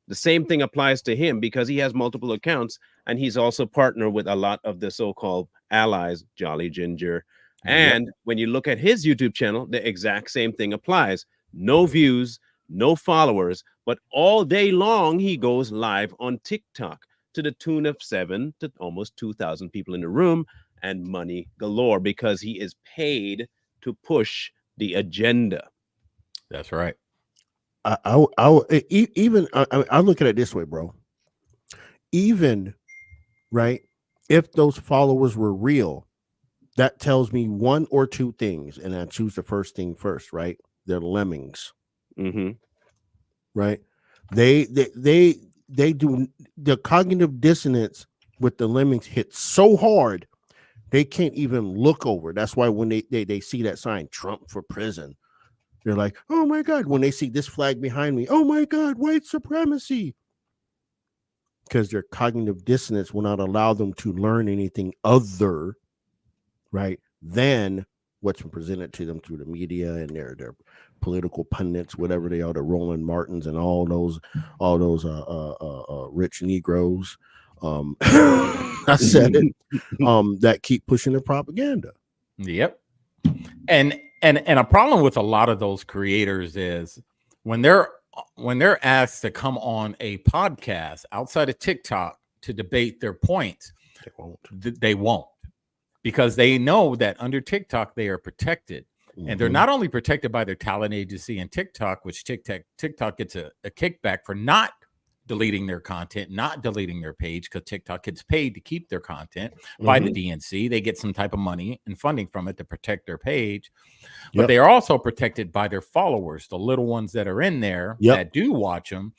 The same thing applies to him because he has multiple accounts and he's also partnered with a lot of the so-called allies, Jolly Ginger. And when you look at his YouTube channel, the exact same thing applies. No views, no followers, but all day long he goes live on TikTok to the tune of 7 to almost 2,000 people in the room and money galore because he is paid to push the agenda. That's right. I look at it this way, bro. Even right, if those followers were real, that tells me one or two things, and I choose the first thing first. Right, they're lemmings. Mm-hmm. Right, they do the cognitive dissonance with the lemmings hit so hard they can't even look over. That's why when they see that sign Trump for prison, they're like, oh my God. When they see this flag behind me, oh my God, white supremacy. Because their cognitive dissonance will not allow them to learn anything other, right, than what's been presented to them through the media and their political pundits, whatever they are, the Roland Martins and all those rich Negroes. I said it. That keep pushing the propaganda. Yep. And a problem with a lot of those creators is when they're asked to come on a podcast outside of TikTok to debate their points, they won't, because they know that under TikTok they are protected. And they're not only protected by their talent agency and TikTok, which TikTok gets a kickback for not deleting their content, not deleting their page, because TikTok gets paid to keep their content by the DNC. They get some type of money and funding from it to protect their page. But they are also protected by their followers, the little ones that are in there that do watch them.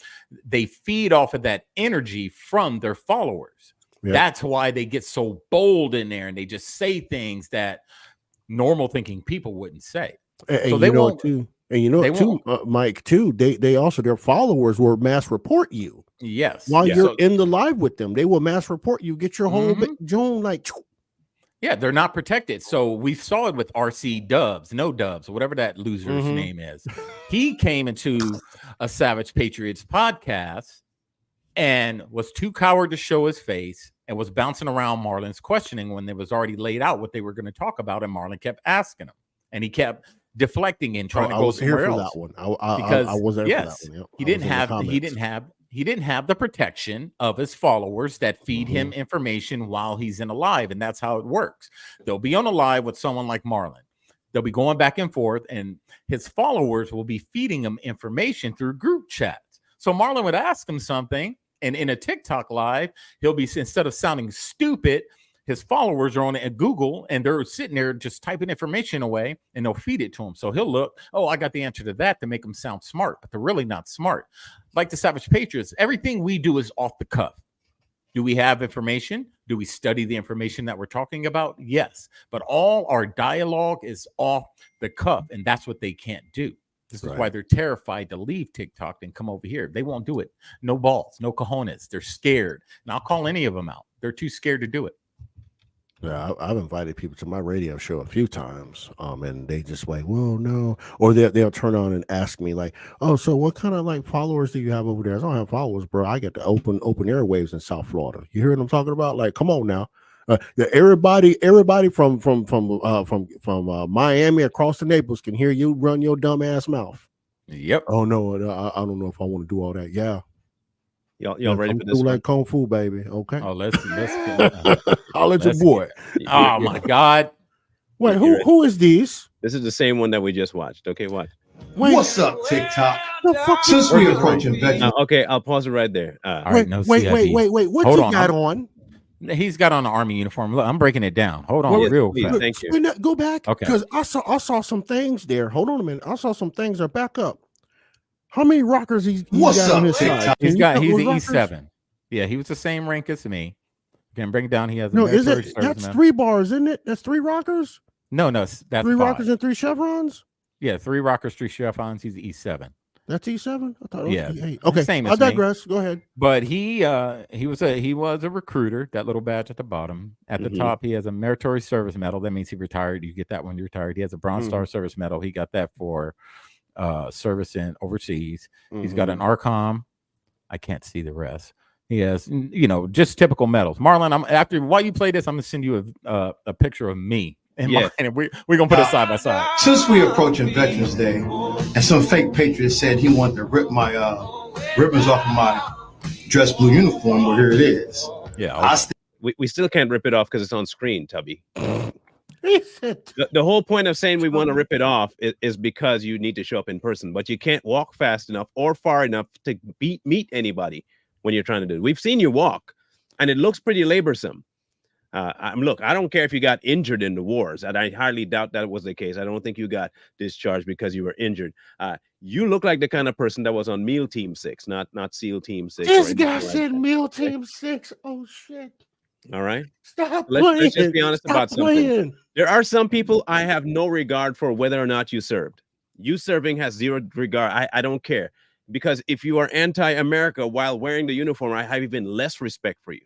They feed off of that energy from their followers. That's why they get so bold in there and they just say things that normal thinking people wouldn't say. And so they won't too. And you know what, too, Mike, too, they also, their followers will mass report you. Yes. While you're in the live with them, they will mass report you, get your whole Joan like. Yeah, they're not protected. So we saw it with RC Dubs, no Dubs, whatever that loser's name is. He came into a Savage Patriots podcast and was too coward to show his face and was bouncing around Marlon's questioning when it was already laid out what they were going to talk about. And Marlon kept asking him and he kept deflecting and trying to go somewhere else. That one. I wasn't there for that one. Yep. He didn't have the protection of his followers that feed him information while he's in a live, and that's how it works. They'll be on a live with someone like Marlon. They'll be going back and forth, and his followers will be feeding him information through group chats. So Marlon would ask him something, and in a TikTok live, he'll be, instead of sounding stupid, his followers are on it at Google and they're sitting there just typing information away and they'll feed it to him. So he'll look, oh, I got the answer to that to make them sound smart, but they're really not smart. Like the Savage Patriots, everything we do is off the cuff. Do we have information? Do we study the information that we're talking about? Yes. But all our dialogue is off the cuff, and that's what they can't do. This is why they're terrified to leave TikTok and come over here. They won't do it. No balls, no cojones. They're scared. And I'll call any of them out. They're too scared to do it. Yeah, I've invited people to my radio show a few times, and they just like, well, no, or they'll turn on and ask me like, oh, so what kind of like followers do you have over there? I don't have followers, bro. I get the open airwaves in South Florida. You hear what I'm talking about? Like, come on now, everybody from Miami across the Naples can hear you run your dumb ass mouth. Yep. Oh no, I don't know if I want to do all that. Yeah. Y'all ready for this? Like Kung Fu, baby. Okay. Oh, let's I'll let your boy. Oh my God. Wait, who is this? This is the same one that we just watched. Okay, watch. Wait. What's up, TikTok? Since we approaching veterans. Okay, I'll pause it right there. Wait. What's he got on? He's got on an army uniform. Look, I'm breaking it down. Hold on, real fast. Thank you. Go back. Okay. Because I saw some things there. Hold on a minute. I saw some things that back up. How many rockers he's What's got up, on his side? He's an E7. Yeah, he was the same rank as me. Can bring it down. He has that's 3 bars, isn't it? That's 3 rockers. No, that's 3 rockers and 3 chevrons. Yeah, 3 rockers, 3 chevrons. He's E7. That's E7. I thought it was Yeah, E8. Okay, same I as me. digress. Go ahead. But he was a recruiter. That little badge at the bottom. At the top, he has a meritorious service medal. That means he retired. You get that when you're retired. He has a Bronze Star Service Medal. He got that for service in overseas. He's got an ARCOM. I can't see the rest. He has, just typical medals. Marlon, while you play this, I'm gonna send you a picture of me. And we're gonna put it side by side. Since we're approaching Veterans Day, and some fake patriot said he wanted to rip my ribbons off of my dress blue uniform, well, here it is. Yeah, we still can't rip it off because it's on screen, Tubby. The whole point of saying we want to rip it off is because you need to show up in person, but you can't walk fast enough or far enough to meet anybody when you're trying to do it. We've seen you walk, and it looks pretty laborsome. Look, I don't care if you got injured in the wars, and I highly doubt that was the case. I don't think you got discharged because you were injured. You look like the kind of person that was on MEAL Team 6, not SEAL Team 6. This guy said MEAL Team 6. Oh, shit. All right. Stop let's playing. just be honest about something. Playing. There are some people I have no regard for whether or not you served. You serving has zero regard. I don't care. Because if you are anti-America while wearing the uniform, I have even less respect for you.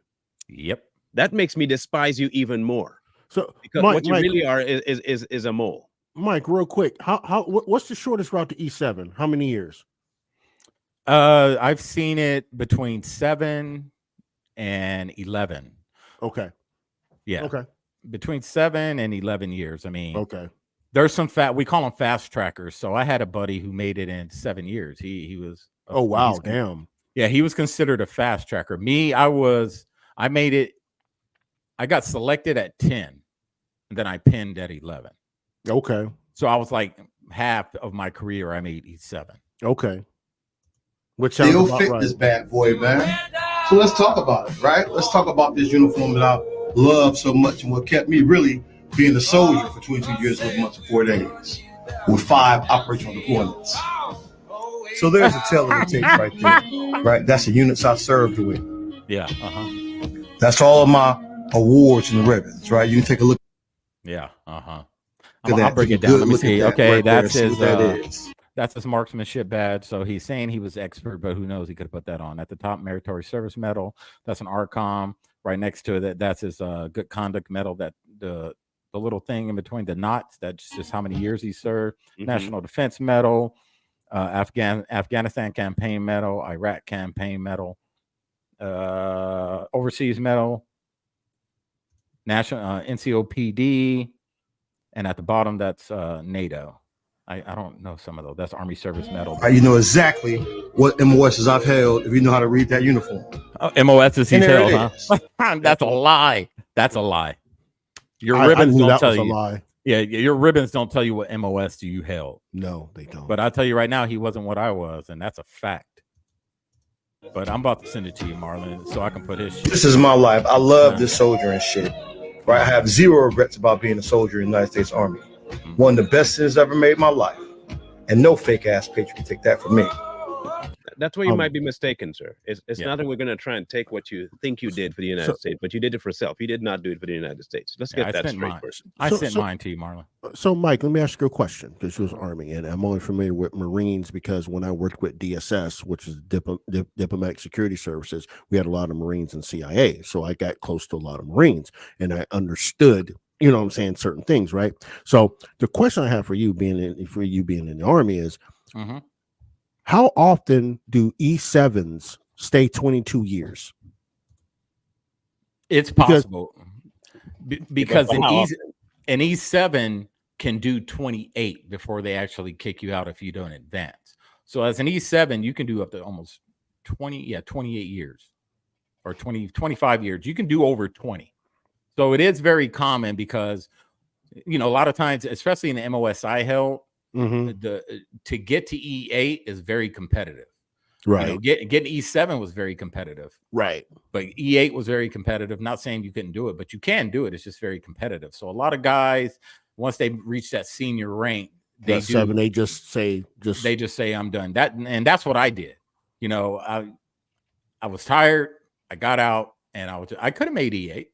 Yep. That makes me despise you even more. So because what you really are is a mole. Mike, real quick, what's the shortest route to E7? How many years? I've seen it between 7 and 11. Okay. Yeah. Okay. Between 7 and 11 years. I mean, okay. There's some we call them fast trackers. So I had a buddy who made it in 7 years. He was. Oh, wow. Damn. Yeah. He was considered a fast tracker. Me, I made it. I got selected at 10, and then I pinned at 11. Okay. So I was like half of my career, I made E7. Okay. Which still fit right. This bad boy, man. So let's talk about it, right? Let's talk about this uniform that I love so much and what kept me really being a soldier for 22 years, 11 months, and 4 days with 5 operational deployments. So there's a tail of the tape right there, right? That's the units I served with. Yeah. That's all of my awards and ribbons, right? You can take a look. Yeah. I'll break it down. Let me see. Okay, right that's his. That's his marksmanship badge. So he's saying he was expert, but who knows? He could have put that on. At the top, meritorious service medal. That's an ARCOM. Right next to it, that's his good conduct medal. That the little thing in between the knots. That's just how many years he served. National Defense Medal, Afghanistan Campaign Medal, Iraq Campaign Medal, Overseas Medal. National NCOPD, and at the bottom that's NATO. I don't know some of those. That's Army Service Medal. You know exactly what MOSs I've held if you know how to read that uniform. MOSs he's held, huh? That's a lie. That's a lie. Your ribbons don't tell you. Lie. Yeah, your ribbons don't tell you what MOS you held. No, they don't. But I tell you right now, he wasn't what I was, and that's a fact. But I'm about to send it to you, Marlon, so I can put his shit. This is my life. I love this soldier and shit. Right, I have zero regrets about being a soldier in the United States Army. One of the best decisions I've ever made in my life. And no fake ass patriot can take that from me. That's where you might be mistaken, sir. It's not that we're going to try and take what you think you did for the United States, but you did it for self. You did not do it for the United States. Let's get that straight first. I sent mine to you, Marlon. So, Mike, let me ask you a question, because you was Army, and I'm only familiar with Marines because when I worked with DSS, which is Diplomatic Security Services, we had a lot of Marines and CIA. So I got close to a lot of Marines, and I understood, you know what I'm saying, certain things, right? So the question I have for you being in the Army is, how often do E7s stay 22 years? It's possible because an E7 can do 28 before they actually kick you out if you don't advance. So as an E7, you can do up to almost 28 years or 25 years. You can do over 20. So it is very common because, a lot of times, especially in the MOS I held, to get to E8 is very competitive. Right. Getting E7 was very competitive. Right. But E8 was very competitive. Not saying you couldn't do it, but you can do it. It's just very competitive. So a lot of guys, once they reach that senior rank, they just say I'm done. That's what I did. I was tired. I got out, and I could have made E8,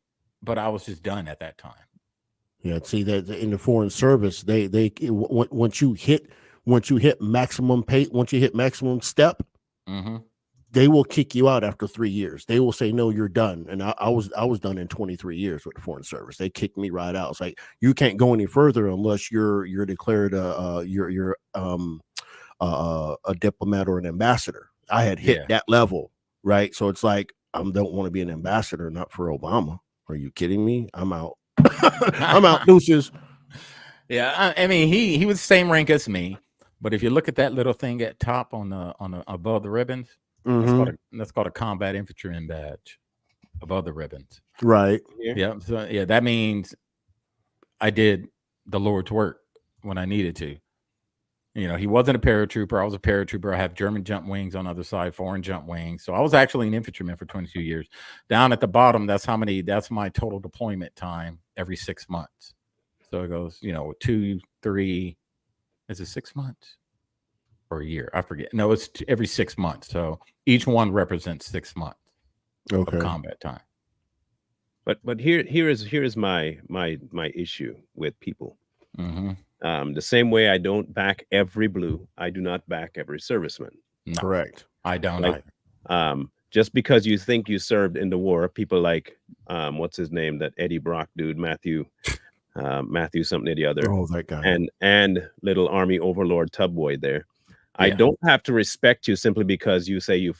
but I was just done at that time. Yeah, see that in the foreign service, they once you hit once you hit maximum pay, once you hit maximum step, Mm-hmm. they will kick you out after 3 years. They will say, no, you're done. And I was done in 23 years with the Foreign Service. They kicked me right out. It's like, you can't go any further unless you're declared a diplomat or an ambassador. I had hit that level, right? So it's like, I don't want to be an ambassador, not for Obama. Are you kidding me? I'm out. I'm out, deuces. Yeah, I mean, he was the same rank as me, but if you look at that little thing at top on the above the ribbons, that's called a combat infantryman badge above the ribbons. Right. Yeah. So yeah, that means I did the Lord's work when I needed to. You know, he wasn't a paratrooper. I was a paratrooper. I have German jump wings on the other side, foreign jump wings. So I was actually an infantryman for 22 years. Down at the bottom, that's my total deployment time every 6 months. So it goes, 2, 3, is it 6 months or a year? I forget. No, it's every 6 months. So each one represents 6 months of combat time. But here is my issue with people. The same way I don't back every blue, I do not back every serviceman. No, correct. I don't either. Just because you think you served in the war, people like what's his name, that Eddie Brock dude, Matthew something or the other. Oh, that guy. And little Army Overlord Tubboy there. I don't have to respect you simply because you say you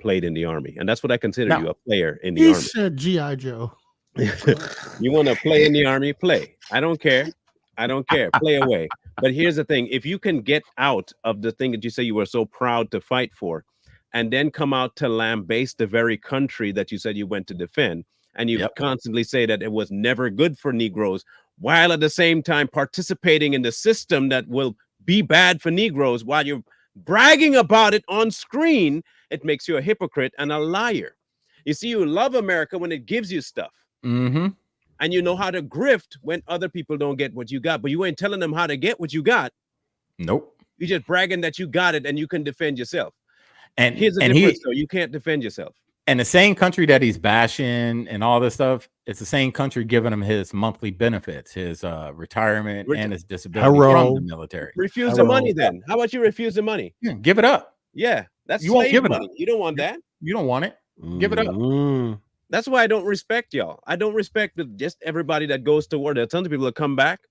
played in the Army, and that's what I consider you, a player in the Army. He said G.I. Joe. You want to play in the Army? Play. I don't care. Play away. But here's the thing: if you can get out of the thing that you say you were so proud to fight for, and then come out to lambaste the very country that you said you went to defend, and you constantly say that it was never good for Negroes, while at the same time participating in the system that will be bad for Negroes, while you're bragging about it on screen, it makes you a hypocrite and a liar. You see, you love America when it gives you stuff. Mm-hmm. And you know how to grift when other people don't get what you got, but you ain't telling them how to get what you got. Nope. You're just bragging that you got it and you can defend yourself. And here's the difference, though. You can't defend yourself. And the same country that he's bashing and all this stuff, it's the same country giving him his monthly benefits, his retirement and his disability from the military. Refuse the money then. How about you refuse the money? Yeah, give it up. Yeah, that's you won't give it money. up. You don't want that. You don't want it. Give it up. That's why I don't respect y'all. I don't respect just everybody that goes to war. There are tons of people that come back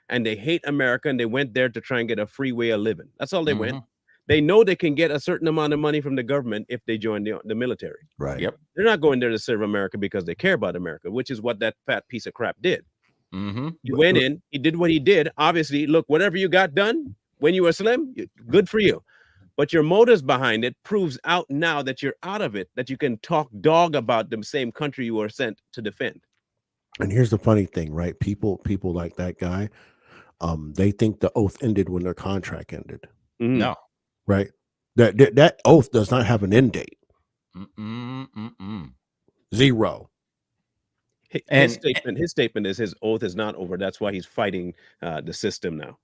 and they hate America and they went there to try and get a free way of living. That's all they went. They know they can get a certain amount of money from the government if they join the military. Right. Yep. They're not going there to serve America because they care about America, which is what that fat piece of crap did. He went in, he did what he did. Obviously, look, whatever you got done when you were slim, good for you. But your motives behind it proves out now that you're out of it, that you can talk dog about the same country you were sent to defend. And here's the funny thing, right? People like that guy, they think the oath ended when their contract ended. No. Right? That oath does not have an end date. Zero. His statement is his oath is not over. That's why he's fighting the system now.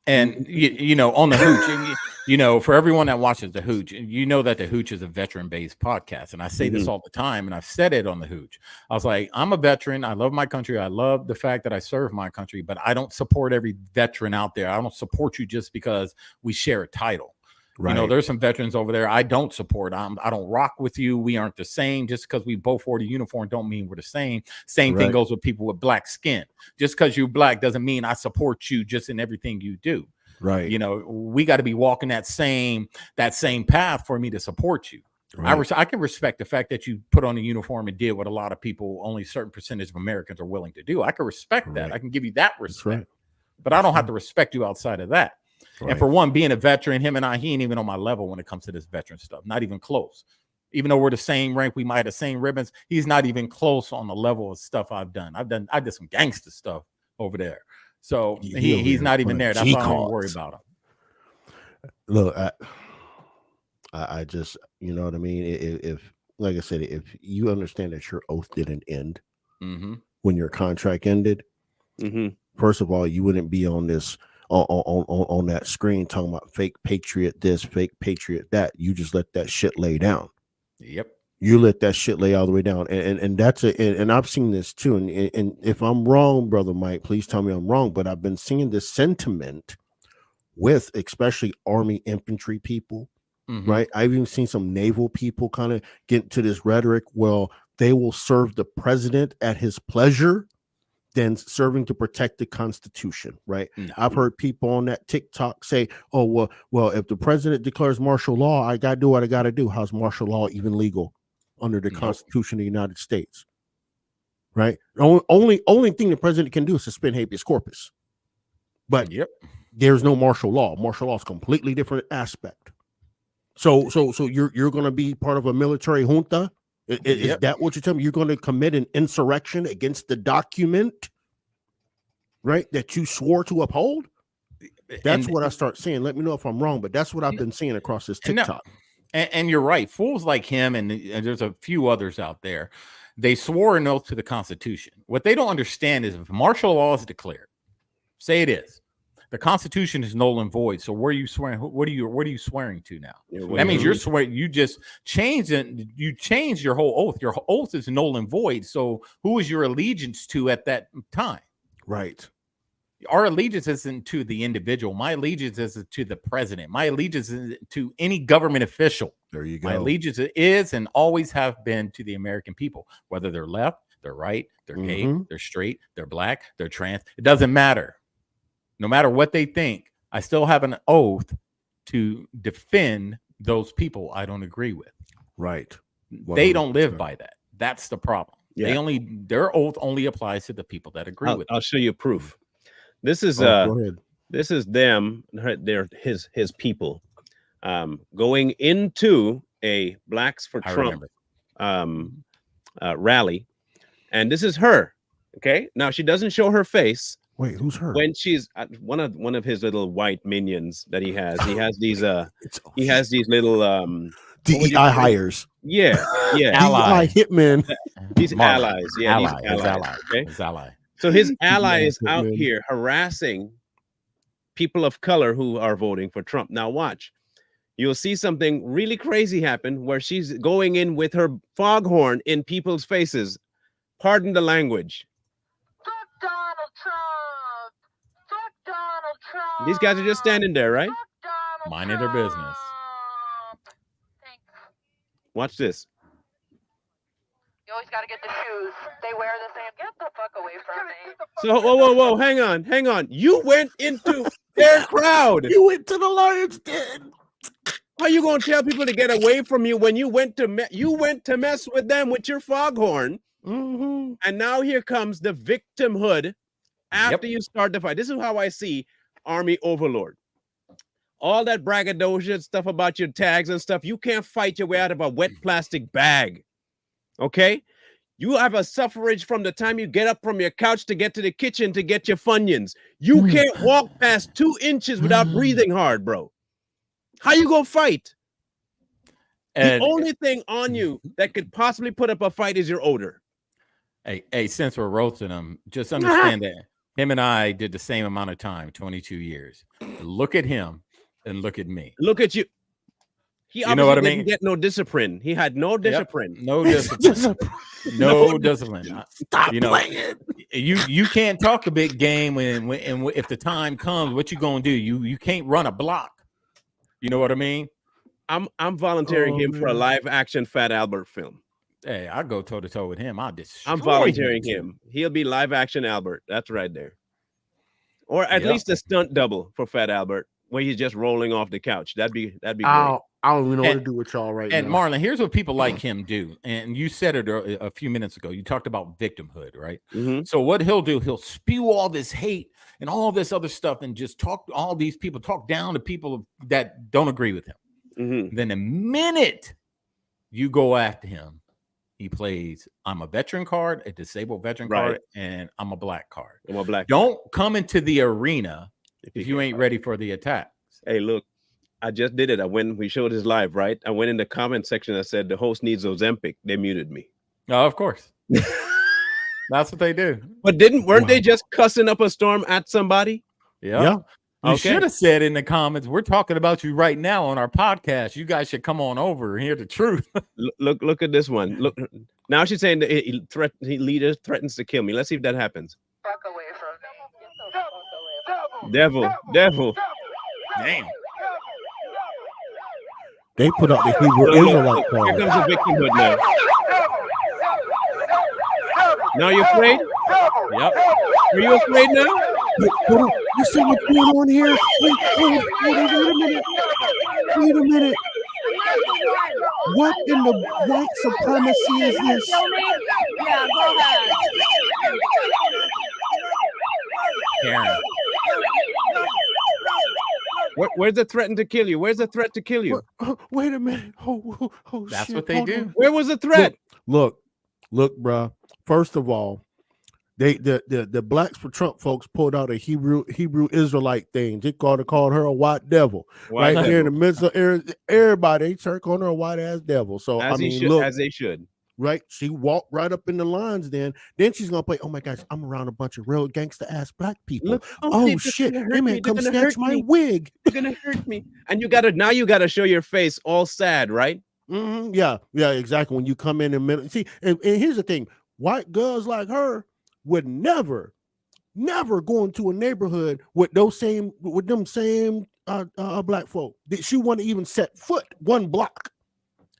And on the Hooch, for everyone that watches the Hooch, you know that the Hooch is a veteran-based podcast, and I say this all the time, and I've said it on the Hooch. I was like, I'm a veteran. I love my country. I love the fact that I serve my country, but I don't support every veteran out there. I don't support you just because we share a title. Right. There's some veterans over there I don't support. I don't rock with you. We aren't the same. Just because we both wore the uniform don't mean we're the same. Same thing goes with people with black skin. Just because you're black doesn't mean I support you just in everything you do. Right. We got to be walking that same path for me to support you. Right. I can respect the fact that you put on a uniform and did what a lot of people, only a certain percentage of Americans are willing to do. I can respect that. I can give you that respect. But I don't have to respect you outside of that. Right. And for one, being a veteran, he ain't even on my level when it comes to this veteran stuff. Not even close. Even though we're the same rank, we might have the same ribbons. He's not even close on the level of stuff I've done. I did some gangster stuff over there. So he's not even there. That's why I don't worry about him. Look, I just, you know what I mean? If like I said, if you understand that your oath didn't end when your contract ended, first of all, you wouldn't be on this on that screen talking about fake patriot this, fake patriot that. You just let that shit lay down. Yep. You let that shit lay all the way down. And that's and I've seen this too. And if I'm wrong, Brother Mike, please tell me I'm wrong. But I've been seeing this sentiment with especially Army infantry people, right? I've even seen some naval people kind of get into this rhetoric. Well, they will serve the president at his pleasure than serving to protect the Constitution, right? No. I've heard people on that TikTok say, "Oh, well, if the president declares martial law, I got to do what I got to do." How's martial law even legal under the Constitution of the United States? Right? Only thing the president can do is suspend habeas corpus. But there's no martial law. Martial law is a completely different aspect. So you're going to be part of a military junta? Is that what you're telling me? You're going to commit an insurrection against the document, right, that you swore to uphold? That's what I start seeing. Let me know if I'm wrong, but that's what I've been seeing across this TikTok. And you're right. Fools like him, and there's a few others out there, they swore an oath to the Constitution. What they don't understand is if martial law is declared, say it is, the Constitution is null and void. So where are you swearing? What are you swearing to now? That means you're swearing. You just changed it. You changed your whole oath. Your oath is null and void. So who is your allegiance to at that time? Right. Our allegiance isn't to the individual. My allegiance is to the president. My allegiance is to any government official. There you go. My allegiance is and always have been to the American people, whether they're left, they're right, they're gay, they're straight, they're black, they're trans. It doesn't matter. No matter what they think, I still have an oath to defend those people I don't agree with. Right. 100%. They don't live by that. That's the problem. Yeah. Their oath only applies to the people that agree with. I'll show you proof. This is this is them. They're his people going into a Blacks for Trump rally, and this is her. Okay, now she doesn't show her face. Wait, who's her? When she's one of his little white minions that he has. He has these little DEI hires. Yeah. DEI hitmen. These allies. Yeah, Ally, these allies. Okay? His ally. So his ally is out here harassing people of color who are voting for Trump. Now watch. You'll see something really crazy happen where she's going in with her foghorn in people's faces. Pardon the language. These guys are just standing there, right? Minding their business. Watch this. You always got to get the shoes. They wear the same. Get the fuck away from me. So, whoa, hang on. You went into their crowd. You went to the lion's den. How you gonna tell people to get away from you when you went to mess with them with your foghorn? And now here comes the victimhood after you start the fight. This is how I see Army overlord. All that braggadocious stuff about your tags and stuff, you can't fight your way out of a wet plastic bag. Okay? You have a suffrage from the time you get up from your couch to get to the kitchen to get your Funyuns. You can't walk past 2 inches without breathing hard, bro. How you gonna fight? The only thing on you that could possibly put up a fight is your odor. Hey, since we're roasting him, just understand that him and I did the same amount of time, 22 years. Look at him and look at me. Look at you. He you know what I mean? Didn't get no discipline. He had no discipline. No discipline. No discipline. Stop playing. You can't talk a big game when if the time comes, what you gonna do? You can't run a block. You know what I mean? I'm volunteering him for a live action Fat Albert film. Hey, I'll go toe to toe with him. I'm volunteering him. He'll be live action Albert. That's right there. Or at least a stunt double for Fat Albert, where he's just rolling off the couch. That'd be great. I don't even know what to do with y'all right now. And Marlon, here's what people like him do. And you said it a few minutes ago. You talked about victimhood, right? So what he'll do, he'll spew all this hate and all this other stuff and just talk to all these people, talk down to people that don't agree with him. Then the minute you go after him, he plays, I'm a veteran card, a disabled veteran card, and I'm a black card. I'm a black Don't come into the arena if you ain't ready for the attack. Hey, look, I just did it. We showed his live, right? I went in the comment section. I said, the host needs Ozempic. They muted me. Oh, of course. That's what they do. But weren't they just cussing up a storm at somebody? Yeah. You should have said in the comments, we're talking about you right now on our podcast. You guys should come on over and hear the truth. Look at this one. Look, now she's saying that leader threatens to kill me. Let's see if that happens. Fuck away from me. Devil. Damn. They put up the Hebrew Israelite Here card. comes the victimhood now. Now you afraid? Yep. Are you afraid now? Wait, hold on. You see what's going on here? Wait a minute. Wait a minute. What in the white supremacy is this? Yeah, go ahead. Karen. Where's the threat to kill you? Where's the threat to kill you? Wait a minute. Oh, That's shit. what they Hold do. on. Where was the threat? Look, bruh. First of all, the Blacks for Trump folks pulled out a Hebrew Israelite thing. They called her a white devil. White right there in devil. the midst of everybody. They started calling her a white ass devil. So As I mean, should, look, as they should. right? She walked right up in the lines. Then she's gonna play. Oh my gosh, I'm around a bunch of real gangster ass black people. Look, oh shit, hey man, come snatch my wig. They're gonna hurt me. And you gotta show your face all sad, right? Mm-hmm. Yeah, exactly. When you come in the middle, see, and here's the thing: white girls like her would never go into a neighborhood with them same black folk. She wouldn't even set foot one block.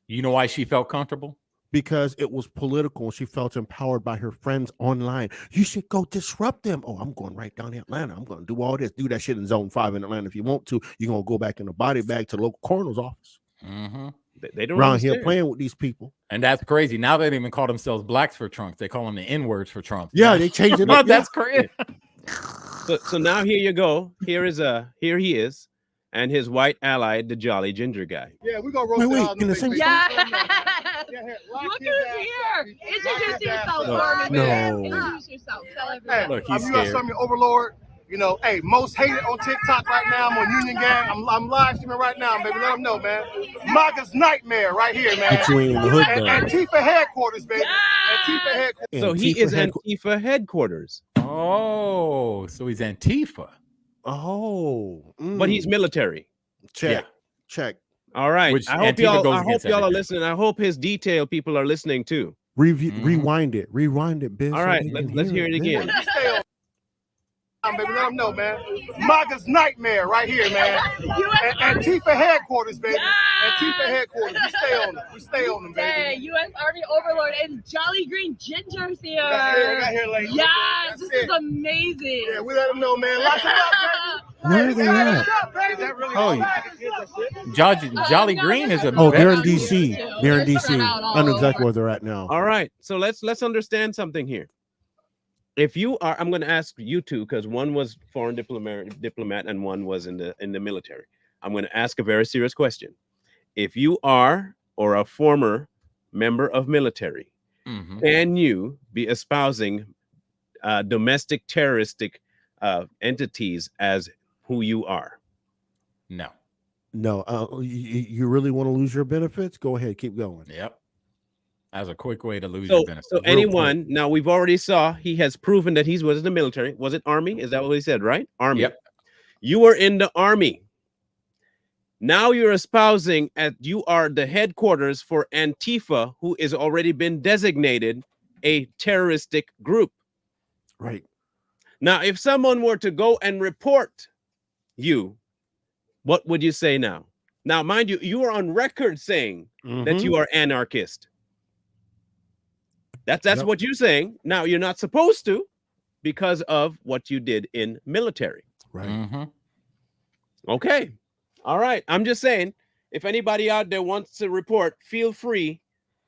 You know why she felt comfortable? Because it was political and she felt empowered by her friends online. You should go disrupt them. Oh, I'm going right down to Atlanta. I'm going to do all this. Do that shit in Zone 5 in Atlanta if you want to. You're going to go back in the body bag to the local coroner's office. Mm-hmm. They don't around understand. here playing with these people. And that's crazy. Now they don't even call themselves blacks for Trump. They call them the N-words for Trump. Yeah, they changed it up. That's crazy. So now here you go. Here he is, and his white ally, the Jolly Ginger guy. Yeah, we're gonna roast Wait, it out in the same Yeah. here, Look who's here. Introduce yourself, No. Norman. No. Introduce yourself. Tell Hey, everyone. Look, I'm he's U.S. scared. Army Overlord. You know, hey, most hated on TikTok right now. I'm on Union Gang. I'm live streaming right now, baby. Let them know, man. MAGA's nightmare right here, man. But you ain't in the hood though. Antifa headquarters, baby. Antifa headquarters. So he is Antifa headquarters. Oh, so he's Antifa. Oh, But he's military. Check. All right. Which I hope Antifa goes y'all against are everything. listening. I hope his detail people are listening too. Rewind it, biz. All right, let's hear it again. Stay on, baby. Let them know, man. MAGA's nightmare right here, man. Antifa headquarters, baby. Antifa headquarters. We stay on them, Hey, baby. U.S. Army Overlord and Jolly Green Ginger's here. I got here late. Yes, That's this it. is amazing. Yeah, we let them know, man. Lock it up, baby. Where are they at? Is that really Oh, Jolly Green is a Oh, they're in veteran. DC. They're in DC. I know exactly where they're at now. All right. So let's understand something here. If you are, I'm going to ask you two because one was foreign diplomat and one was in the military. I'm going to ask a very serious question. If you are or a former member of military, can you be espousing domestic terroristic entities as who you are? No. You really want to lose your benefits? Go ahead, keep going. Yep. As a quick way to lose your benefits. So anyone, now we've already saw he has proven that he was in the military. Was it Army? Is that what he said, right? Army. Yep. You were in the Army. Now you're espousing you are the headquarters for Antifa, who is already been designated a terroristic group. Right. Now, if someone were to go and report you, what would you say now? Now, mind you, you are on record saying that you are anarchist. That's what you're saying. Now, you're not supposed to because of what you did in military. Right. Okay. All right. I'm just saying, if anybody out there wants to report, feel free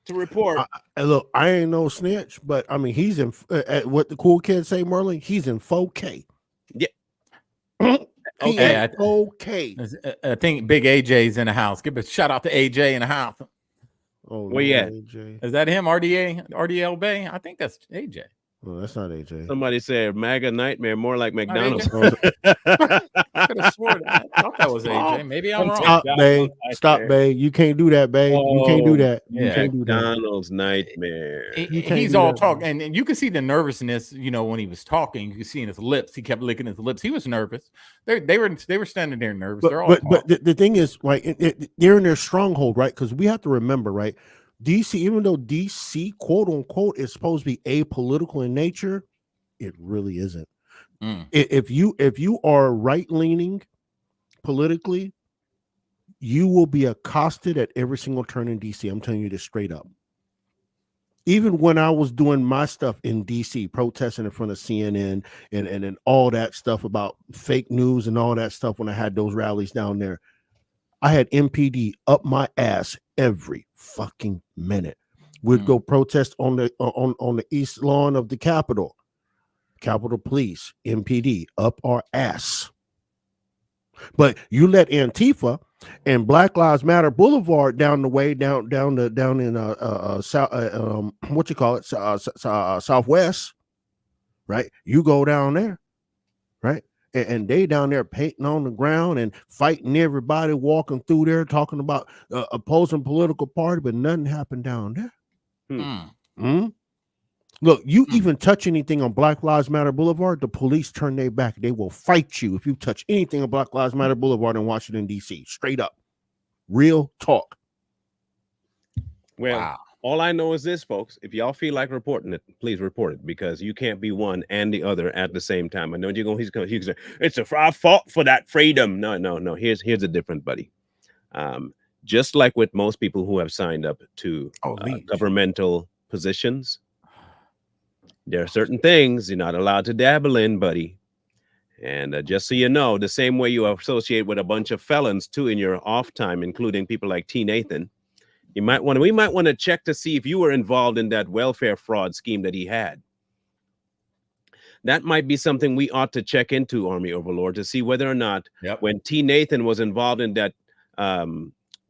to report. Look, I ain't no snitch, but I mean, he's in what the cool kids say, Merlin. He's in 4K. Yeah. Okay. Okay. I think Big AJ's in the house. Give a shout out to AJ in the house. Oh, where you at? AJ. Is that him? RDL Bay? I think that's AJ. Oh, that's not AJ. Somebody said MAGA nightmare, more like McDonald's. I could have sworn I thought that was AJ. Maybe I'm wrong. Stop, Bay. Stop, Bay. You can't do that, Bay. You can't do that. You Yeah. can't do that. McDonald's nightmare. He's all talk, and you can see the nervousness. You know, when he was talking, you can see in his lips. He kept licking his lips. He was nervous. They were standing there nervous. They're all But the thing is, like, they're in their stronghold, right? Because we have to remember, right? DC, even though DC, quote unquote, is supposed to be apolitical in nature, it really isn't. If you are right leaning, politically, you will be accosted at every single turn in DC. I'm telling you this straight up. Even when I was doing my stuff in DC, protesting in front of CNN and all that stuff about fake news and all that stuff, when I had those rallies down there, I had MPD up my ass every fucking minute. We'd go protest on the east lawn of the Capitol. Capitol Police, MPD, up our ass. But you let Antifa and Black Lives Matter Boulevard down the way, down in Southwest, right? You go down there, right? And they down there painting on the ground and fighting everybody, walking through there, talking about opposing political party, but nothing happened down there. Look, you even touch anything on Black Lives Matter Boulevard, the police turn their back. They will fight you if you touch anything on Black Lives Matter Boulevard in Washington, D.C. Straight up. Real talk. Well, all I know is this, folks. If y'all feel like reporting it, please report it, because you can't be one and the other at the same time. I know you're going. He's going to say it's I fought for that freedom. No. Here's a different, buddy. Just like with most people who have signed up to governmental positions, there are certain things you're not allowed to dabble in, buddy. And just so you know, the same way you associate with a bunch of felons too in your off time, including people like T. Nathan, we might want to check to see if you were involved in that welfare fraud scheme that he had. That might be something we ought to check into, Army Overlord, to see whether or not when T. Nathan was involved in that,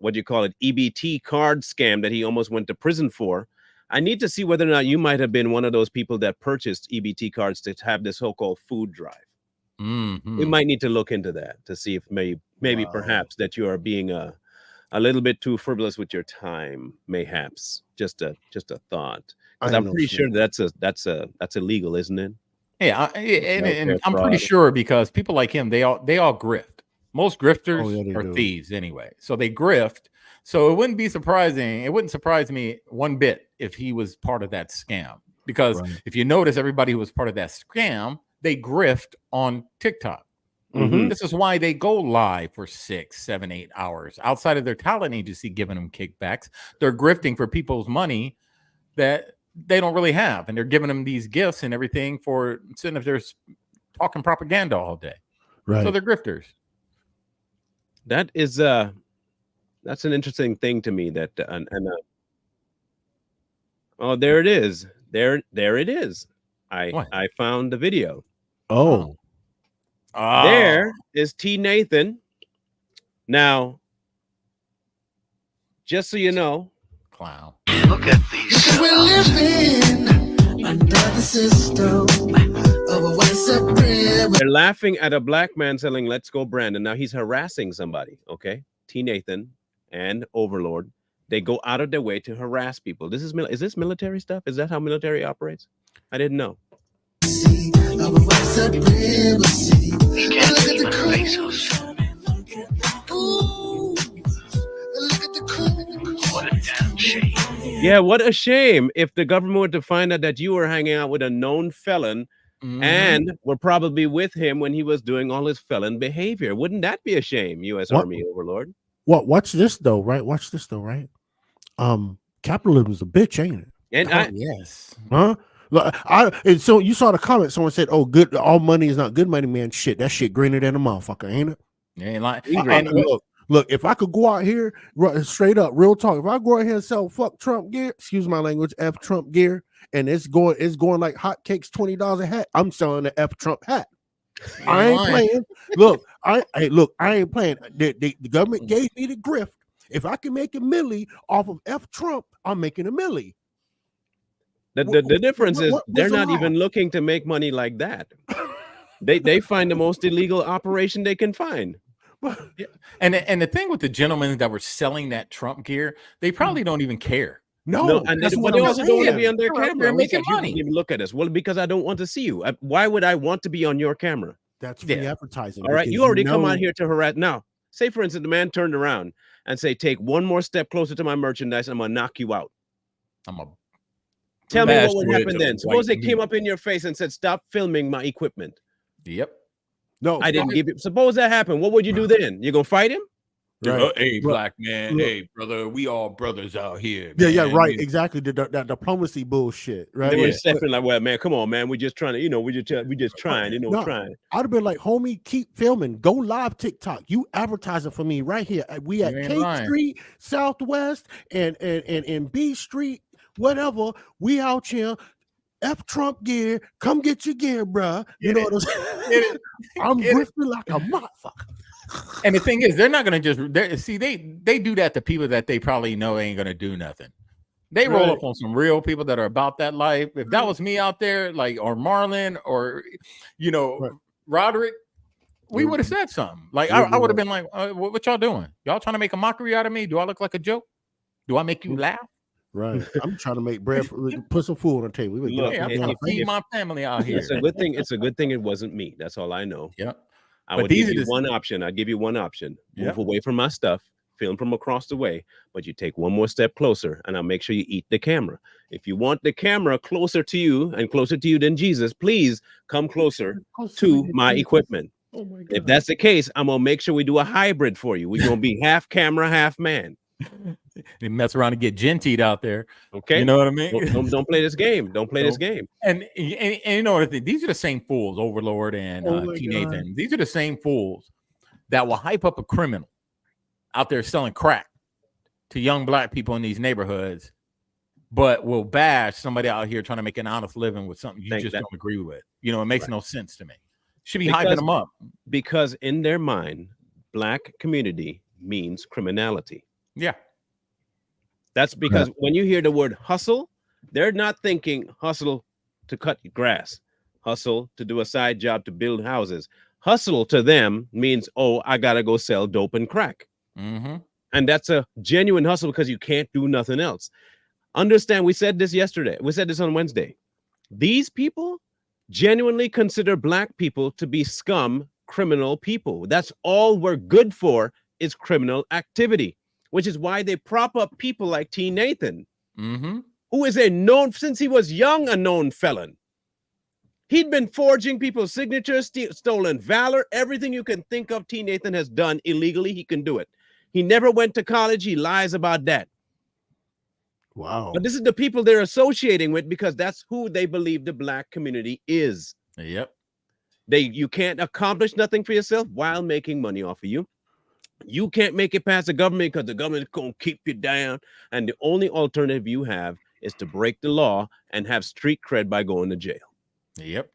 EBT card scam that he almost went to prison for. I need to see whether or not you might have been one of those people that purchased EBT cards to have this so-called food drive. We might need to look into that to see if maybe perhaps that you are being a little bit too frivolous with your time, mayhaps. Just a thought. Because I'm pretty sure that's illegal, isn't it? Yeah, and I'm pretty sure, because people like him, they all grift. Most grifters are thieves anyway, so they grift. So it wouldn't surprise me one bit if he was part of that scam. Because if you notice, everybody who was part of that scam, they grift on TikTok. This is why they go live for 6, 7, 8 hours outside of their talent agency giving them kickbacks. They're grifting for people's money that they don't really have, and they're giving them these gifts and everything for sitting up there talking propaganda all day. So they're grifters. That is that's an interesting thing to me. That oh, there it is. There it is. I found the video. There is T. Nathan. Now, just so you know, clown. Look at these. We're living under the system of a white supremacy. They're laughing at a black man selling "Let's Go Brandon." Now he's harassing somebody. Okay, T. Nathan and Overlord, they go out of their way to harass people. Is this military stuff? Is that how military operates? I didn't know. What a damn shame. Yeah, what a shame if the government were to find out that you were hanging out with a known felon and were probably with him when he was doing all his felon behavior. Wouldn't that be a shame, U.S. Army Overlord? Watch this though, right? Capitalism is a bitch, ain't it? And yes. Huh? And so you saw the comment. Someone said, "Oh, good. All money is not good money, man. Shit, that shit greener than a motherfucker, ain't it?" Ain't like. Look. If I could go out here straight up, real talk. If I go out here and sell fuck Trump gear, excuse my language, F Trump gear, and it's going like hotcakes, $20 a hat. I'm selling the F Trump hat. I ain't playing. Look, I ain't playing. The government gave me the grift. If I can make a milli off of F Trump, I'm making a milli. The difference is they're not even looking to make money like that. They find the most illegal operation they can find. Yeah. And the thing with the gentlemen that were selling that Trump gear, they probably don't even care. No, and they also don't want to be on their camera. They're making money. Even look at us. Well, because I don't want to see you. Why would I want to be on your camera? That's free advertising. All right, you already come out here to harass. Now, say for instance, the man turned around and say, "Take one more step closer to my merchandise, I'm gonna knock you out." Tell me what would happen then. Suppose they came up in your face and said, "Stop filming my equipment." Yep. No, I didn't give you. Suppose that happened. What would you do then? You gonna fight him? Right. Hey, Well, black man. look. Hey, brother. We all brothers out here. Yeah, man. right. Exactly. That diplomacy bullshit, right? They were But- stepping like, well, man, come on, man. We're just trying to, we just trying, No, trying. I'd have been like, homie, keep filming. Go live TikTok. You advertising for me right here. We at You ain't K lying. Street, Southwest, and B Street, whatever. We out here. F Trump gear. Come get your gear, bruh. You know what I'm saying? I'm grifting like a motherfucker. And the thing is, they're not gonna just they do that to people that they probably know ain't gonna do nothing. They roll Right. up on some real people that are about that life. If that was me out there, like, or Marlon, or Roderick, we would have said something. Like, I would have been like, what y'all doing? Y'all trying to make a mockery out of me? Do I look like a joke? Do I make you laugh? Right. I'm trying to make bread, put some food on the table. We Look, I'm trying to feed my family out here. It's a good thing. It's a good thing it wasn't me. That's all I know. Yeah. I But would these give are you the- one option. I'd give you one option. Move Yeah. away from my stuff, film from across the way, but you take one more step closer, and I'll make sure you eat the camera. If you want the camera closer to you and closer to you than Jesus, please come closer to my equipment. Oh my If that's the case, I'm gonna make sure we do a hybrid for you. We're gonna be half camera, half man. They mess around and get gentied out there. Okay, You know what I mean? Don't play this game. Don't play this game. And you know what? These are the same fools, Overlord and Oh my T. God. Nathan. These are the same fools that will hype up a criminal out there selling crack to young black people in these neighborhoods, but will bash somebody out here trying to make an honest living with something you just don't agree with. You know, it makes no sense to me. Should be hyping them up. Because in their mind, black community means criminality. Yeah. That's because when you hear the word hustle, they're not thinking hustle to cut grass, hustle to do a side job to build houses. Hustle to them means, oh, I gotta go sell dope and crack. Mm-hmm. And that's a genuine hustle because you can't do nothing else. Understand, we said this yesterday. We said this on Wednesday. These people genuinely consider black people to be scum, criminal people. That's all we're good for is criminal activity, which is why they prop up people like T. Nathan, who is a known, since he was young, a known felon. He'd been forging people's signatures, stolen valor, everything you can think of T. Nathan has done illegally, he can do it. He never went to college. He lies about that. Wow. But this is the people they're associating with because that's who they believe the black community is. Yep. You can't accomplish nothing for yourself while making money off of you. You can't make it past the government because the government's going to keep you down. And the only alternative you have is to break the law and have street cred by going to jail. Yep.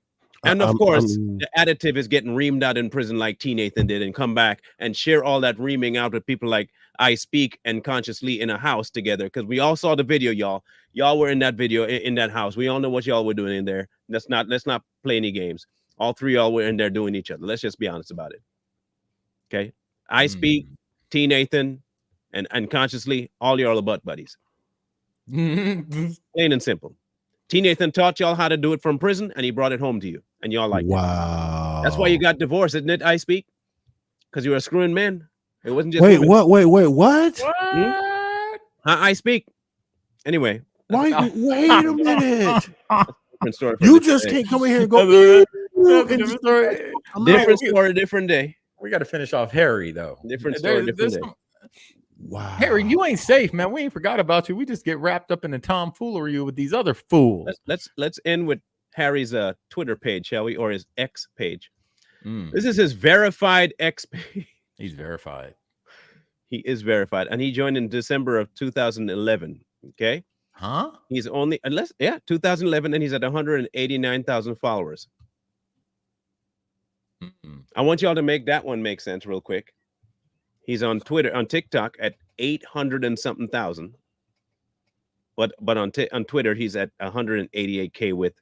And of course, the additive is getting reamed out in prison like T. Nathan did and come back and share all that reaming out with people like I Speak and Consciously in a house together. Because we all saw the video, y'all. Y'all were in that video in that house. We all know what y'all were doing in there. Let's not play any games. All three of y'all were in there doing each other. Let's just be honest about it. Okay. I Speak, T. Nathan, and Consciously, all y'all are butt buddies. Plain and simple. T. Nathan taught y'all how to do it from prison, and he brought it home to you, and y'all liked it. That's why you got divorced, isn't it, I Speak? Because you were screwing men. It wasn't just Wait, women. what? I Speak. Anyway. Wait a minute. Different story for You a different just day. can't come in here and go. Different story, different day. We got to finish off Harry, though. Different story, different day. Wow. Harry, you ain't safe, man. We ain't forgot about you. We just get wrapped up in the tomfoolery with these other fools. Let's end with Harry's Twitter page, shall we, or his X page. This is his verified X page. He's verified. He is verified, and he joined in December of 2011. Okay. Huh? He's only 2011, and he's at 189,000 followers. I want y'all to make that one make sense real quick. He's on TikTok at 800 and something thousand. But on Twitter, he's at 188K with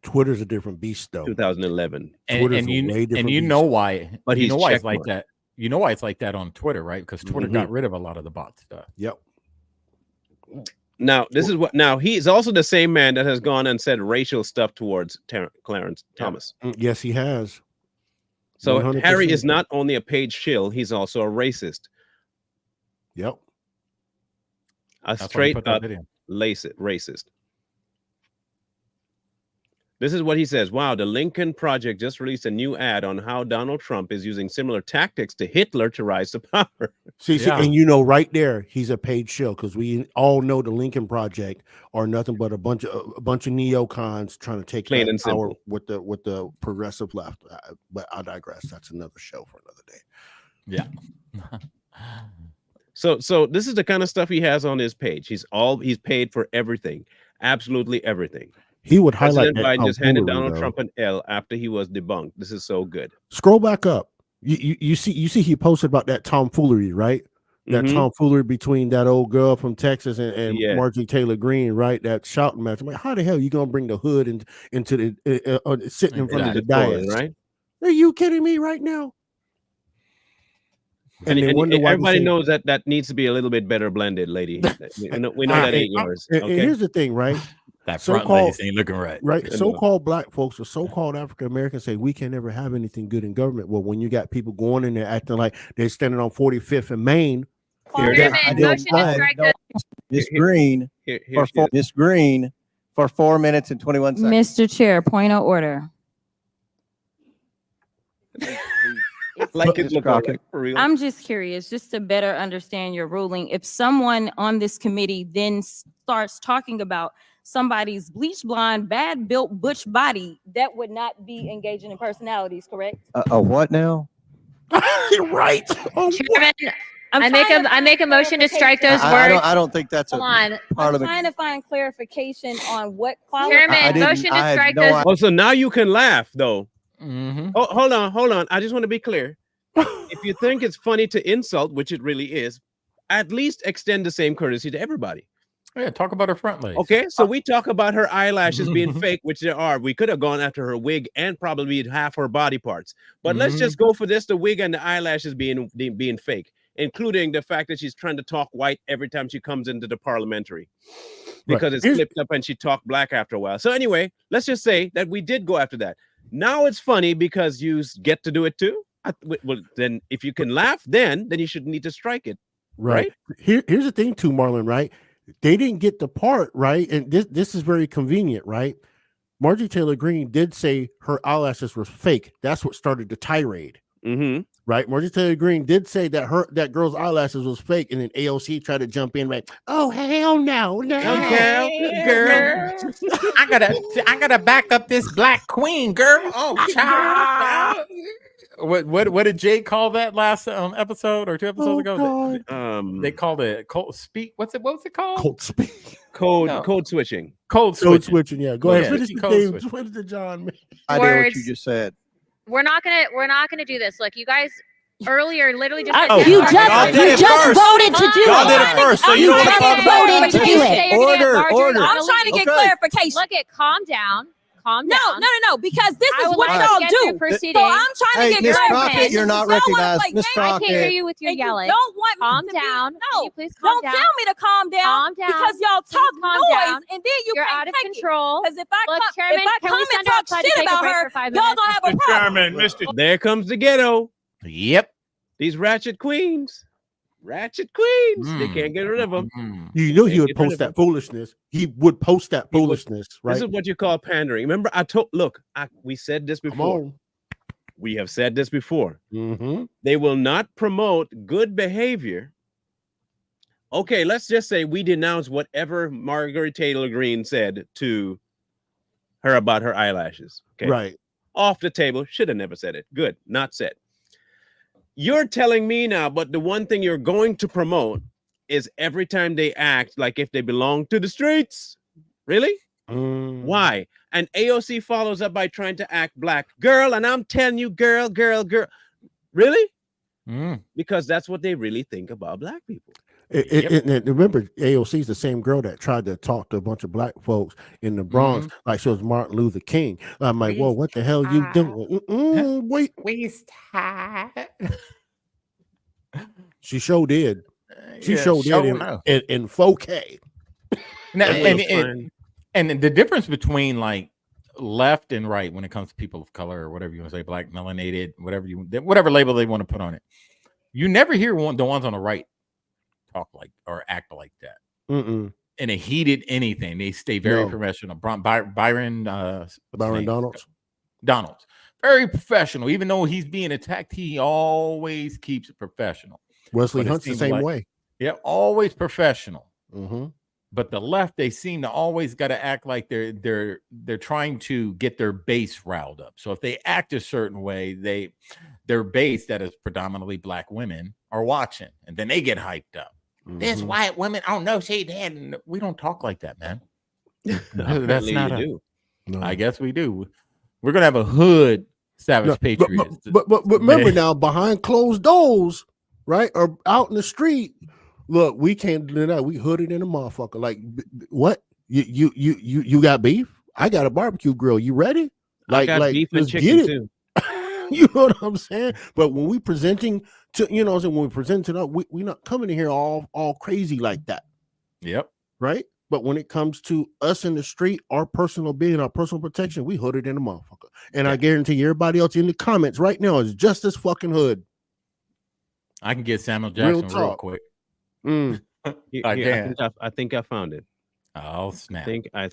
Twitter's a different beast, though. 2011. And you know why? But you know why it's checkmarked. like that. You know why it's like that on Twitter, right? Because Twitter got rid of a lot of the bot stuff. Yep. Now, this is what. Now, he is also the same man that has gone and said racial stuff towards Clarence Thomas. Yes, he has. So 100%. Harry is not only a page shill; he's also a racist. Yep. A That's why he straight put that up video. racist. This is what he says. Wow, the Lincoln Project just released a new ad on how Donald Trump is using similar tactics to Hitler to rise to power. See, and you know, right there, he's a paid show because we all know the Lincoln Project are nothing but a bunch of neocons trying to take Plain and power simple. with the progressive left. But I digress. That's another show for another day. Yeah. So this is the kind of stuff he has on his page. He's paid for everything, absolutely everything. He would highlight President that Biden just handed tomfoolery, Donald though. Trump an L after he was debunked. This is so good. Scroll back up. You see he posted about that tomfoolery, right? That tomfoolery between that old girl from Texas and Marjorie Taylor Greene, right? That shouting match. I'm like, how the hell are you gonna bring the hood into the sitting in front of the dais? Right? Are you kidding me right now? And everybody knows that needs to be a little bit better blended, lady. We know that ain't yours. And here's the thing, right? That front lace ain't looking right. Right. So-called black folks or so-called African Americans say we can never have anything good in government. Well, when you got people going in there acting like they're standing on 45th and Main, Miss Green Miss Green for 4 minutes and 21 seconds. Mr. Chair, point of order. I'm just curious, just to better understand your ruling. If someone on this committee then starts talking about somebody's bleach blonde, bad built butch body, that would not be engaging in personalities, correct? What now? Right. Chairman, I make a motion to strike those words. I don't think that's Hold on. I'm trying to find clarification on what Chairman, motion to strike those. Oh, so now you can laugh though. Oh, hold on. I just want to be clear. If you think it's funny to insult, which it really is, at least extend the same courtesy to everybody. Yeah, talk about her front legs. Okay, so we talk about her eyelashes being fake, which there are. We could have gone after her wig and probably half her body parts. But let's just go for this: the wig and the eyelashes being fake, including the fact that she's trying to talk white every time she comes into the parliamentary because it's flipped up and she talked black after a while. So anyway, let's just say that we did go after that. Now it's funny because you get to do it too. Well, then if you can laugh, then you should need to strike it. Right. Here's the thing too, Marlon, right? They didn't get the part right, and this is very convenient, right? Marjorie Taylor Greene did say her eyelashes were fake. That's what started the tirade, right? Marjorie Taylor Greene did say that that girl's eyelashes was fake, and then AOC tried to jump in, right? Oh hell no, girl. I gotta back up this black queen, girl. Oh, child. What did Jay call that last episode or 2 episodes ago? They called it cold speak. What was it called? Cold speak. Code switching. Code switching. Yeah, go ahead. Finish the game. Finish the John. I did what you just said. We're not gonna do this. Look, you guys earlier literally just you just voted to do it. Y'all did it first, so you don't voted to do it. Order. I'm trying to get clarification. Look at calm down. No, because this is what y'all do. So I'm trying to get clarification. You're not recognized. Miss I can't hear you with your yelling. Don't want calm me down. No, can you please calm down. Don't tell me to calm down. Calm down. Because y'all talk noise and then you're out of control. Because if Look, Chairman, if I can we come send and talk outside to shit take a about break her, for 5 y'all minutes? gonna have a problem. There comes the ghetto. Yep. These ratchet queens. They can't get rid of them. You knew he would post that foolishness. He would post that foolishness, right? This is what you call pandering. Remember, we said this before. We have said this before. They will not promote good behavior. Okay, let's just say we denounce whatever Marjorie Taylor Greene said to her about her eyelashes. Okay, right. Off the table. Should have never said it. Good, not said. You're telling me now, but the one thing you're going to promote is every time they act like if they belong to the streets. Really? Why? And AOC follows up by trying to act black. Girl, and I'm telling you, girl. Really? Because that's what they really think about black people. And remember, AOC is the same girl that tried to talk to a bunch of black folks in the Bronx like she was Martin Luther King. I'm like, whoa, what the hell you doing? Wait. She sure did. She sure did in 4K. Now, and the difference between like left and right when it comes to people of color or whatever you want to say, black, melanated, whatever label they want to put on it, you never hear the ones on the right talk like or act like that. in a heated anything. They stay very professional. Byron Donalds. Donalds. Very professional. Even though he's being attacked, he always keeps it professional. Wesley Hunt's the same way. Yeah, always professional. Mm-hmm. But the left, they seem to always got to act like they're trying to get their base riled up. So if they act a certain way, their base, that is predominantly black women, are watching, and then they get hyped up. Mm-hmm. This white women, oh no, she did. We don't talk like that, man. That's not do. No. I guess we do. We're gonna have a hood savage patriots. But remember now, behind closed doors, right, or out in the street. Look, we can't do that. We hooded in a motherfucker. Like, what? You got beef? I got a barbecue grill. You ready? Like beef and chicken too. You know what I'm saying? But when we presenting to, you know, when we present it up, we not coming in here all crazy like that. Yep. Right. But when it comes to us in the street, our personal being, our personal protection, we hooded in a motherfucker. And I guarantee you, everybody else in the comments right now is just as fucking hood. I can get Samuel Jackson real quick. I think I found it. Oh snap! I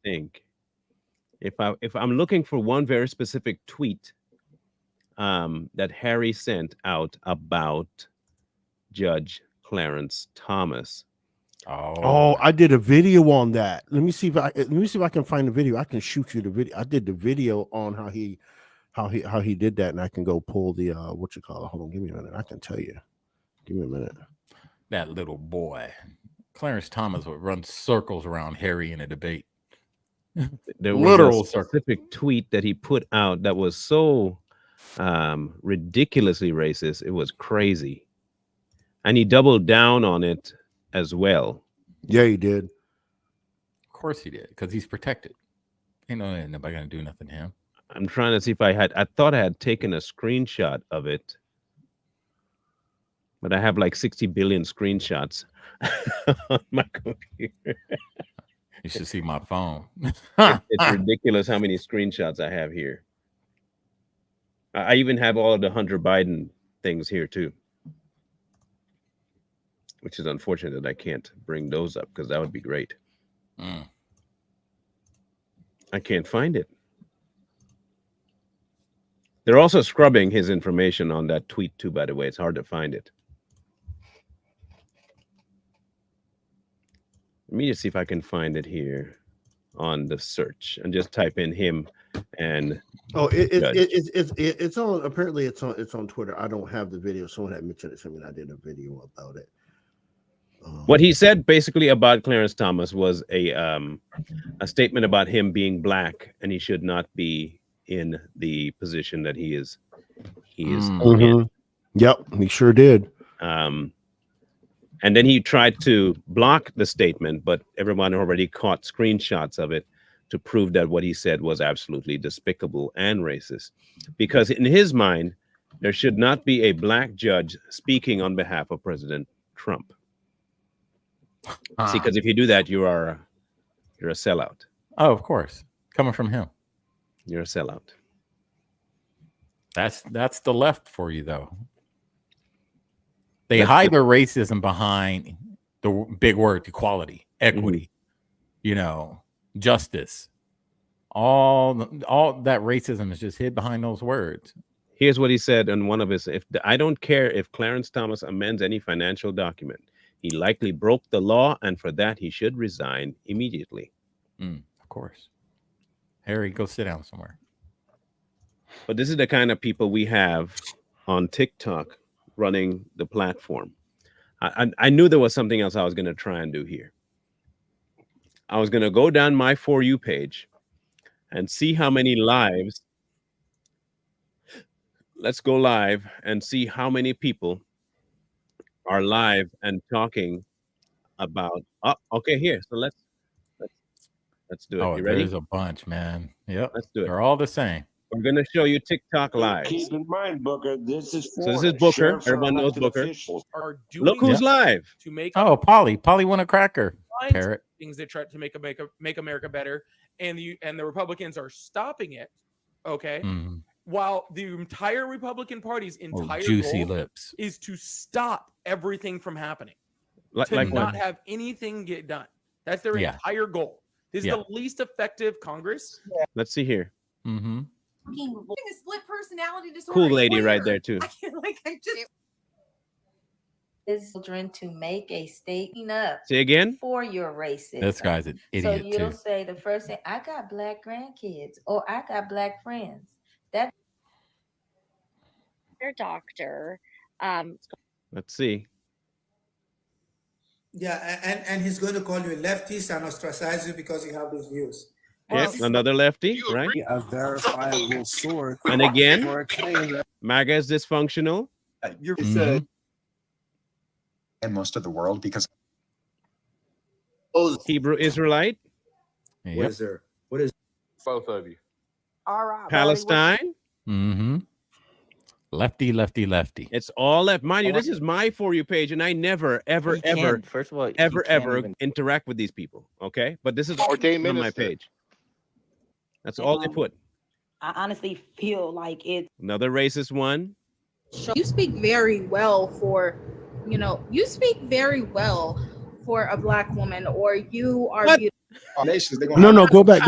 think if I'm looking for one very specific tweet that Harry sent out about Judge Clarence Thomas. Oh, I did a video on that. Let me see if I can find the video. I can shoot you the video. I did the video on how he did that, and I can go pull the what you call it. Hold on, give me a minute. I can tell you. Give me a minute. That little boy, Clarence Thomas, would run circles around Harry in a debate. There was a specific tweet that he put out that was so ridiculously racist. It was crazy, and he doubled down on it as well. Yeah, he did. Of course he did, because he's protected. Ain't nobody gonna do nothing to him. I'm trying to see if I thought I had taken a screenshot of it. But I have like 60 billion screenshots on my computer. You should see my phone. It's ridiculous how many screenshots I have here. I even have all of the Hunter Biden things here too. Which is unfortunate that I can't bring those up because that would be great. I can't find it. They're also scrubbing his information on that tweet too, by the way. It's hard to find it. Let me just see if I can find it here on the search and just type in him and it's on, apparently it's on Twitter. I don't have the video. Someone had mentioned it to me and I did a video about it. What he said basically about Clarence Thomas was a statement about him being black and he should not be in the position that he is in. Yep, he sure did. And then he tried to block the statement, but everyone already caught screenshots of it to prove that what he said was absolutely despicable and racist. Because in his mind, there should not be a black judge speaking on behalf of President Trump. See, because if you do that, you're a sellout. Oh, of course. Coming from him. You're a sellout. That's the left for you, though. They hide their racism behind the big word, equality, equity, justice. All that racism is just hid behind those words. Here's what he said in one of his, I don't care if Clarence Thomas amends any financial document. He likely broke the law, and for that, he should resign immediately. Of course. Harry, go sit down somewhere. But this is the kind of people we have on TikTok running the platform. I knew there was something else I was going to try and do here. I was going to go down my For You page and see how many lives. Let's go live and see how many people are live and talking about. Oh, okay, here. So let's do it. Oh, you ready? There's a bunch, man. Yep. Let's do it. They're all the same. We're going to show you TikTok live. Keep in mind, Booker, this is So this is Booker. Everyone knows Booker. Look who's live. To make Polly want a cracker. Parrot. Things that try to make America better, and the Republicans are stopping it. Okay. While the entire Republican Party's entire juicy goal lips is to stop everything from happening, Like not have anything get done. That's their Yeah. entire goal. This is Yeah. the least effective Congress. Let's see here. Mm-hmm. A split personality disorder. Cool is lady right weird. there too. I just is children to make a statement up Say again. for your racism. This guy's an So idiot you'll too. say the first thing, I got black grandkids or I got black friends. That Your doctor. Let's see. Yeah, and he's going to call you a leftist and ostracize you because you have those views. Yes, another lefty, right? A verifiable source. And again, for a claim that MAGA is dysfunctional. You're Mhm. in most of the world because Hebrew Israelite. Yep. there? What is Both of you. All right. Palestine. Mm-hmm. Lefty. It's all left. Mind you, this is my For You page, and I never, ever, ever, first of all, ever interact with these people. Okay, but this is all Ordained on my minister. page. That's all they put. I honestly feel like it's Another racist one. You speak very well for, you speak very well for a black woman, or you are What? beautiful. No, go back.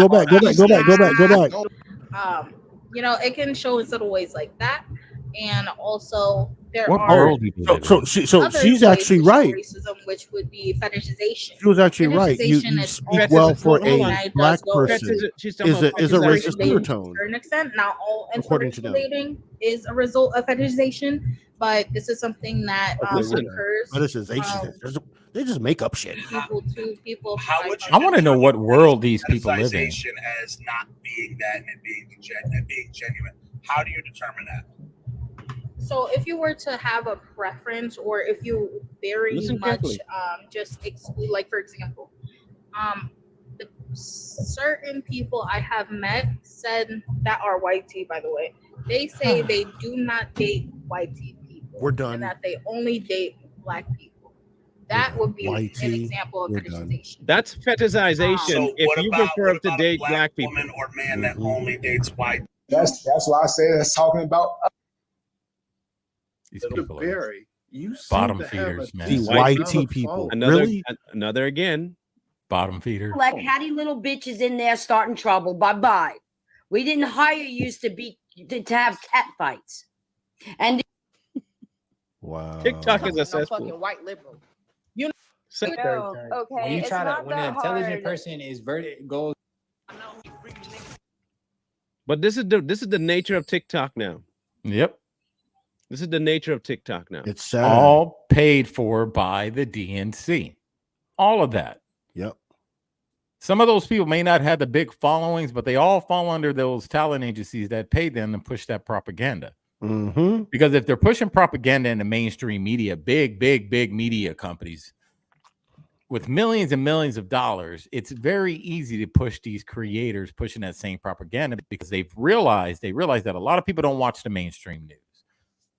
It can show in subtle ways like that, and also there What are world do you live in? So other she's ways actually to show right. racism, which would be fetishization. She was actually right. You Fetishization is speak also well for something a that black does go person. into She's talking Is a about racist fetishization undertone. to a certain extent. Not all According to them. interracial is a result of fetishization, but this is something that Listen, occurs. They just make up shit. People to people. How would you I want to know what world these people live in. fetishization as not being that and it being genuine? How do you determine that? So if you were to have a preference, or if you very Listen much carefully. just exclude, like for example, the certain people I have met said that are white tea, by the way, they say they do not date white tea people. We're done. And that they only date black people. That would be White an tea, example of we're done. fetishization. That's fetishization. So If what you about- prefer what to about a date black black people, woman or man that only dates white? That's why I say that's talking about. These people are Barry, you bottom seem to have feeders, a man. These decent white amount tea of people. followers. Really? another again. Bottom feeder. Like hatty little bitches in there starting trouble. Bye. We didn't hire you to have cat fights. And Wow. TikTok is a No cesspool. fucking white liberal. So- Okay. When you it's try to, not when that an intelligent hard. person is goes. But this is the nature of TikTok now. Yep. This is the nature of TikTok now. It's sad. All paid for by the DNC. All of that. Yep. Some of those people may not have the big followings, but they all fall under those talent agencies that pay them to push that propaganda. Mm-hmm. Because if they're pushing propaganda in the mainstream media, big media companies with millions and millions of dollars, it's very easy to push these creators pushing that same propaganda because they realize that a lot of people don't watch the mainstream news.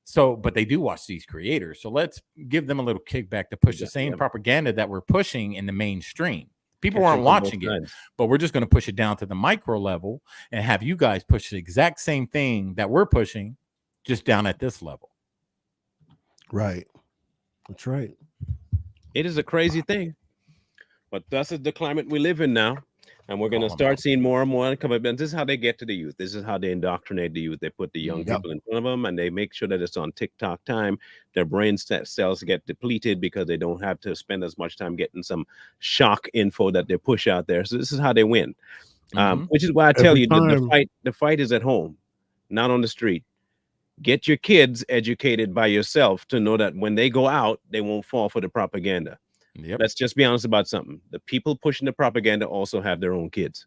So, but they do watch these creators. So let's give them a little kickback to push the same propaganda that we're pushing in the mainstream. People aren't watching it, but we're just going to push it down to the micro level and have you guys push the exact same thing that we're pushing just down at this level. Right. That's right. It is a crazy thing, but this is the climate we live in now, and we're going to start seeing more and more come up. And this is how they get to the youth. This is how they indoctrinate the youth. They put the young people in front of them, and they make sure that it's on TikTok time. Their brain cells get depleted because they don't have to spend as much time getting some shock info that they push out there. So this is how they win, which is why I tell you the fight is at home, not on the street. Get your kids educated by yourself to know that when they go out, they won't fall for the propaganda. Yep. Let's just be honest about something. The people pushing the propaganda also have their own kids,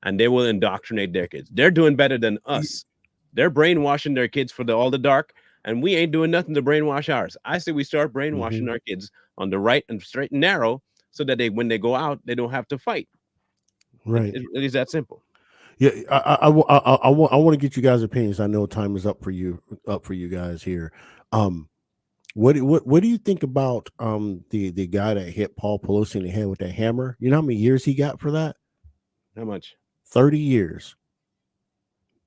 and they will indoctrinate their kids. They're doing better than us. They're brainwashing their kids for all the dark, and we ain't doing nothing to brainwash ours. I say we start brainwashing our kids on the right and straight and narrow so that when they go out, they don't have to fight. Right. It is that simple. Yeah, I want to get you guys' opinions. I know time is up for you guys here. What do you think about the guy that hit Paul Pelosi in the head with that hammer? You know how many years he got for that? How much? 30 years.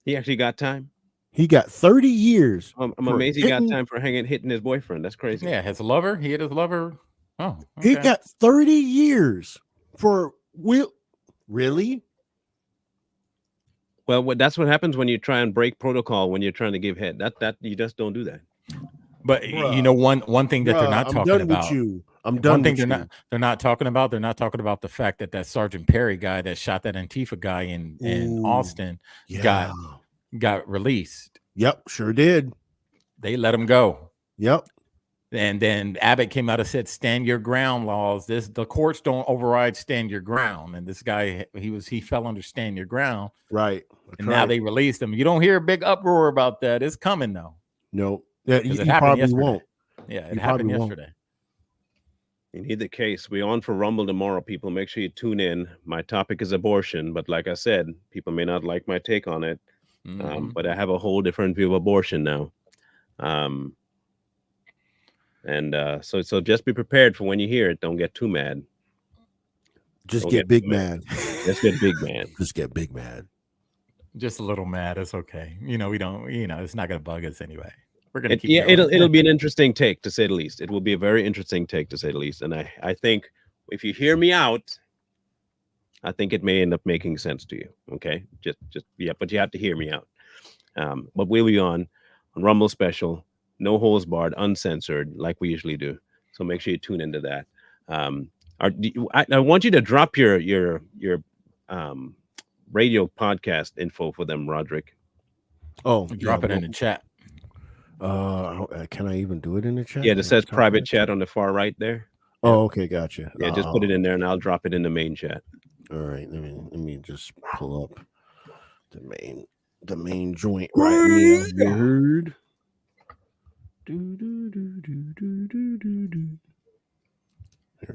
He actually got time. He got 30 years. I'm amazed he got time for hitting his boyfriend. That's crazy. Yeah, his lover. He hit his lover. Oh, he got 30 years really? Well, that's what happens when you try and break protocol when you're trying to give head. That you just don't do that. But you know, one thing that they're not talking about. I'm done. One thing they're not talking about. They're not talking about the fact that Sergeant Perry guy that shot that Antifa guy in Austin got released. Yep, sure did. They let him go. Yep. And then Abbott came out and said, "Stand your ground laws. The courts don't override stand your ground." And this guy, he fell under stand your ground. Right. Now they released him. You don't hear a big uproar about that. It's coming though. No. Yeah, you probably yesterday. won't. Yeah, it happened yesterday. In either case, we're on for Rumble tomorrow, people. Make sure you tune in. My topic is abortion, but like I said, people may not like my take on it. But I have a whole different view of abortion now. So just be prepared for when you hear it. Don't get too mad. Just get big mad. Just get big mad. Just get big mad. Just a little mad. It's okay. You know, we don't. You know, it's not going to bug us anyway. We're going to keep. Yeah, it'll be an interesting take, to say the least. It will be a very interesting take, to say the least. And I think if you hear me out, I think it may end up making sense to you. Okay, but you have to hear me out. But we'll be on Rumble special, no holds barred, uncensored, like we usually do. So make sure you tune into that. I want you to drop your radio podcast info for them, Roderick. Oh, drop it in the chat. Can I even do it in the chat? Yeah, it says private chat on the far right there. Oh, okay, gotcha. Yeah, just put it in there, and I'll drop it in the main chat. All right, let me just pull up the main joint right here. You heard? There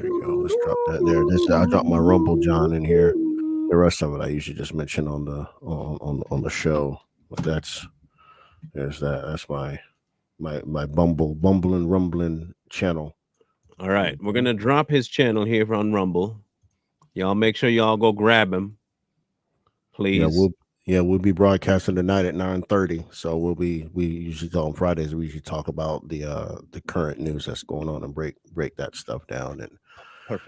we go. Let's drop that there. I dropped my Rumble John in here. The rest of it I usually just mention on the show. But there's that. That's my bumbling rumbling channel. All right, we're gonna drop his channel here on Rumble. Y'all make sure y'all go grab him, please. We'll be broadcasting tonight at 9:30. So we usually talk on Fridays. We usually talk about the current news that's going on and break that stuff down and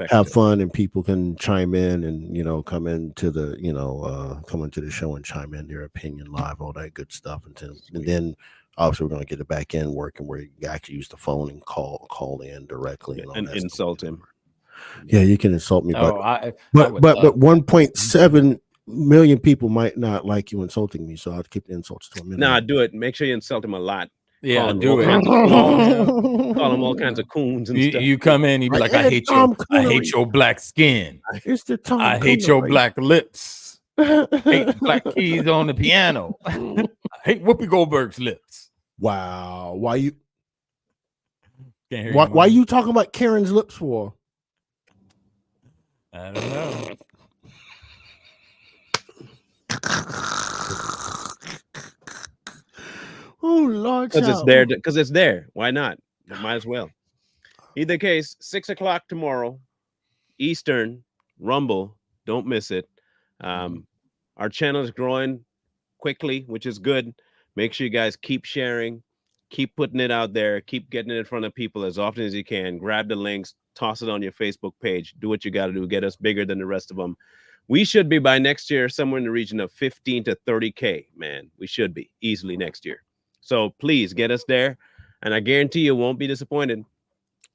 have fun, and people can chime in and come into the show and chime in their opinion live, all that good stuff. And then obviously we're going to get it back in working where you actually use the phone and call in directly and insult him. Yeah, you can insult me, but 1.7 million people might not like you insulting me, so I'll keep the insults to a minimum. Nah, do it. Make sure you insult him a lot. Yeah, do it. Call him all kinds of coons and stuff. You come in, you be like, I hate your black skin. It's the Tom I hate your black lips. I hate black keys on the piano. I hate Whoopi Goldberg's lips. Wow. Why you talking about Karen's lips for? I don't know. Oh Lord, because it's there. Why not? Might as well. Either case, 6 o'clock tomorrow, Eastern, Rumble. Don't miss it. Our channel is growing quickly, which is good. Make sure you guys keep sharing, keep putting it out there, keep getting it in front of people as often as you can. Grab the links, toss it on your Facebook page. Do what you got to do. Get us bigger than the rest of them. We should be by next year somewhere in the region of 15 to 30K, man. We should be easily next year. So please get us there. And I guarantee you won't be disappointed.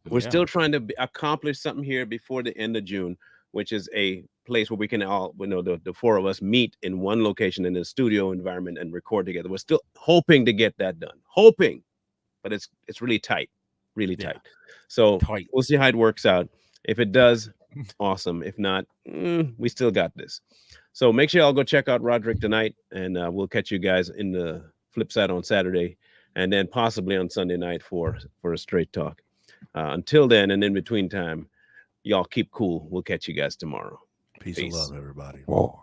We're still trying to accomplish something here before the end of June, which is a place where we can all, the four of us meet in one location in a studio environment and record together. We're still hoping to get that done. Hoping, but it's really tight, really tight. So we'll see how it works out. If it does, awesome. If not, we still got this. So make sure y'all go check out Roderick tonight, and we'll catch you guys in the flip side on Saturday, and then possibly on Sunday night for a straight talk. Until then, and in between time, y'all keep cool. We'll catch you guys tomorrow. Peace and love, everybody. War.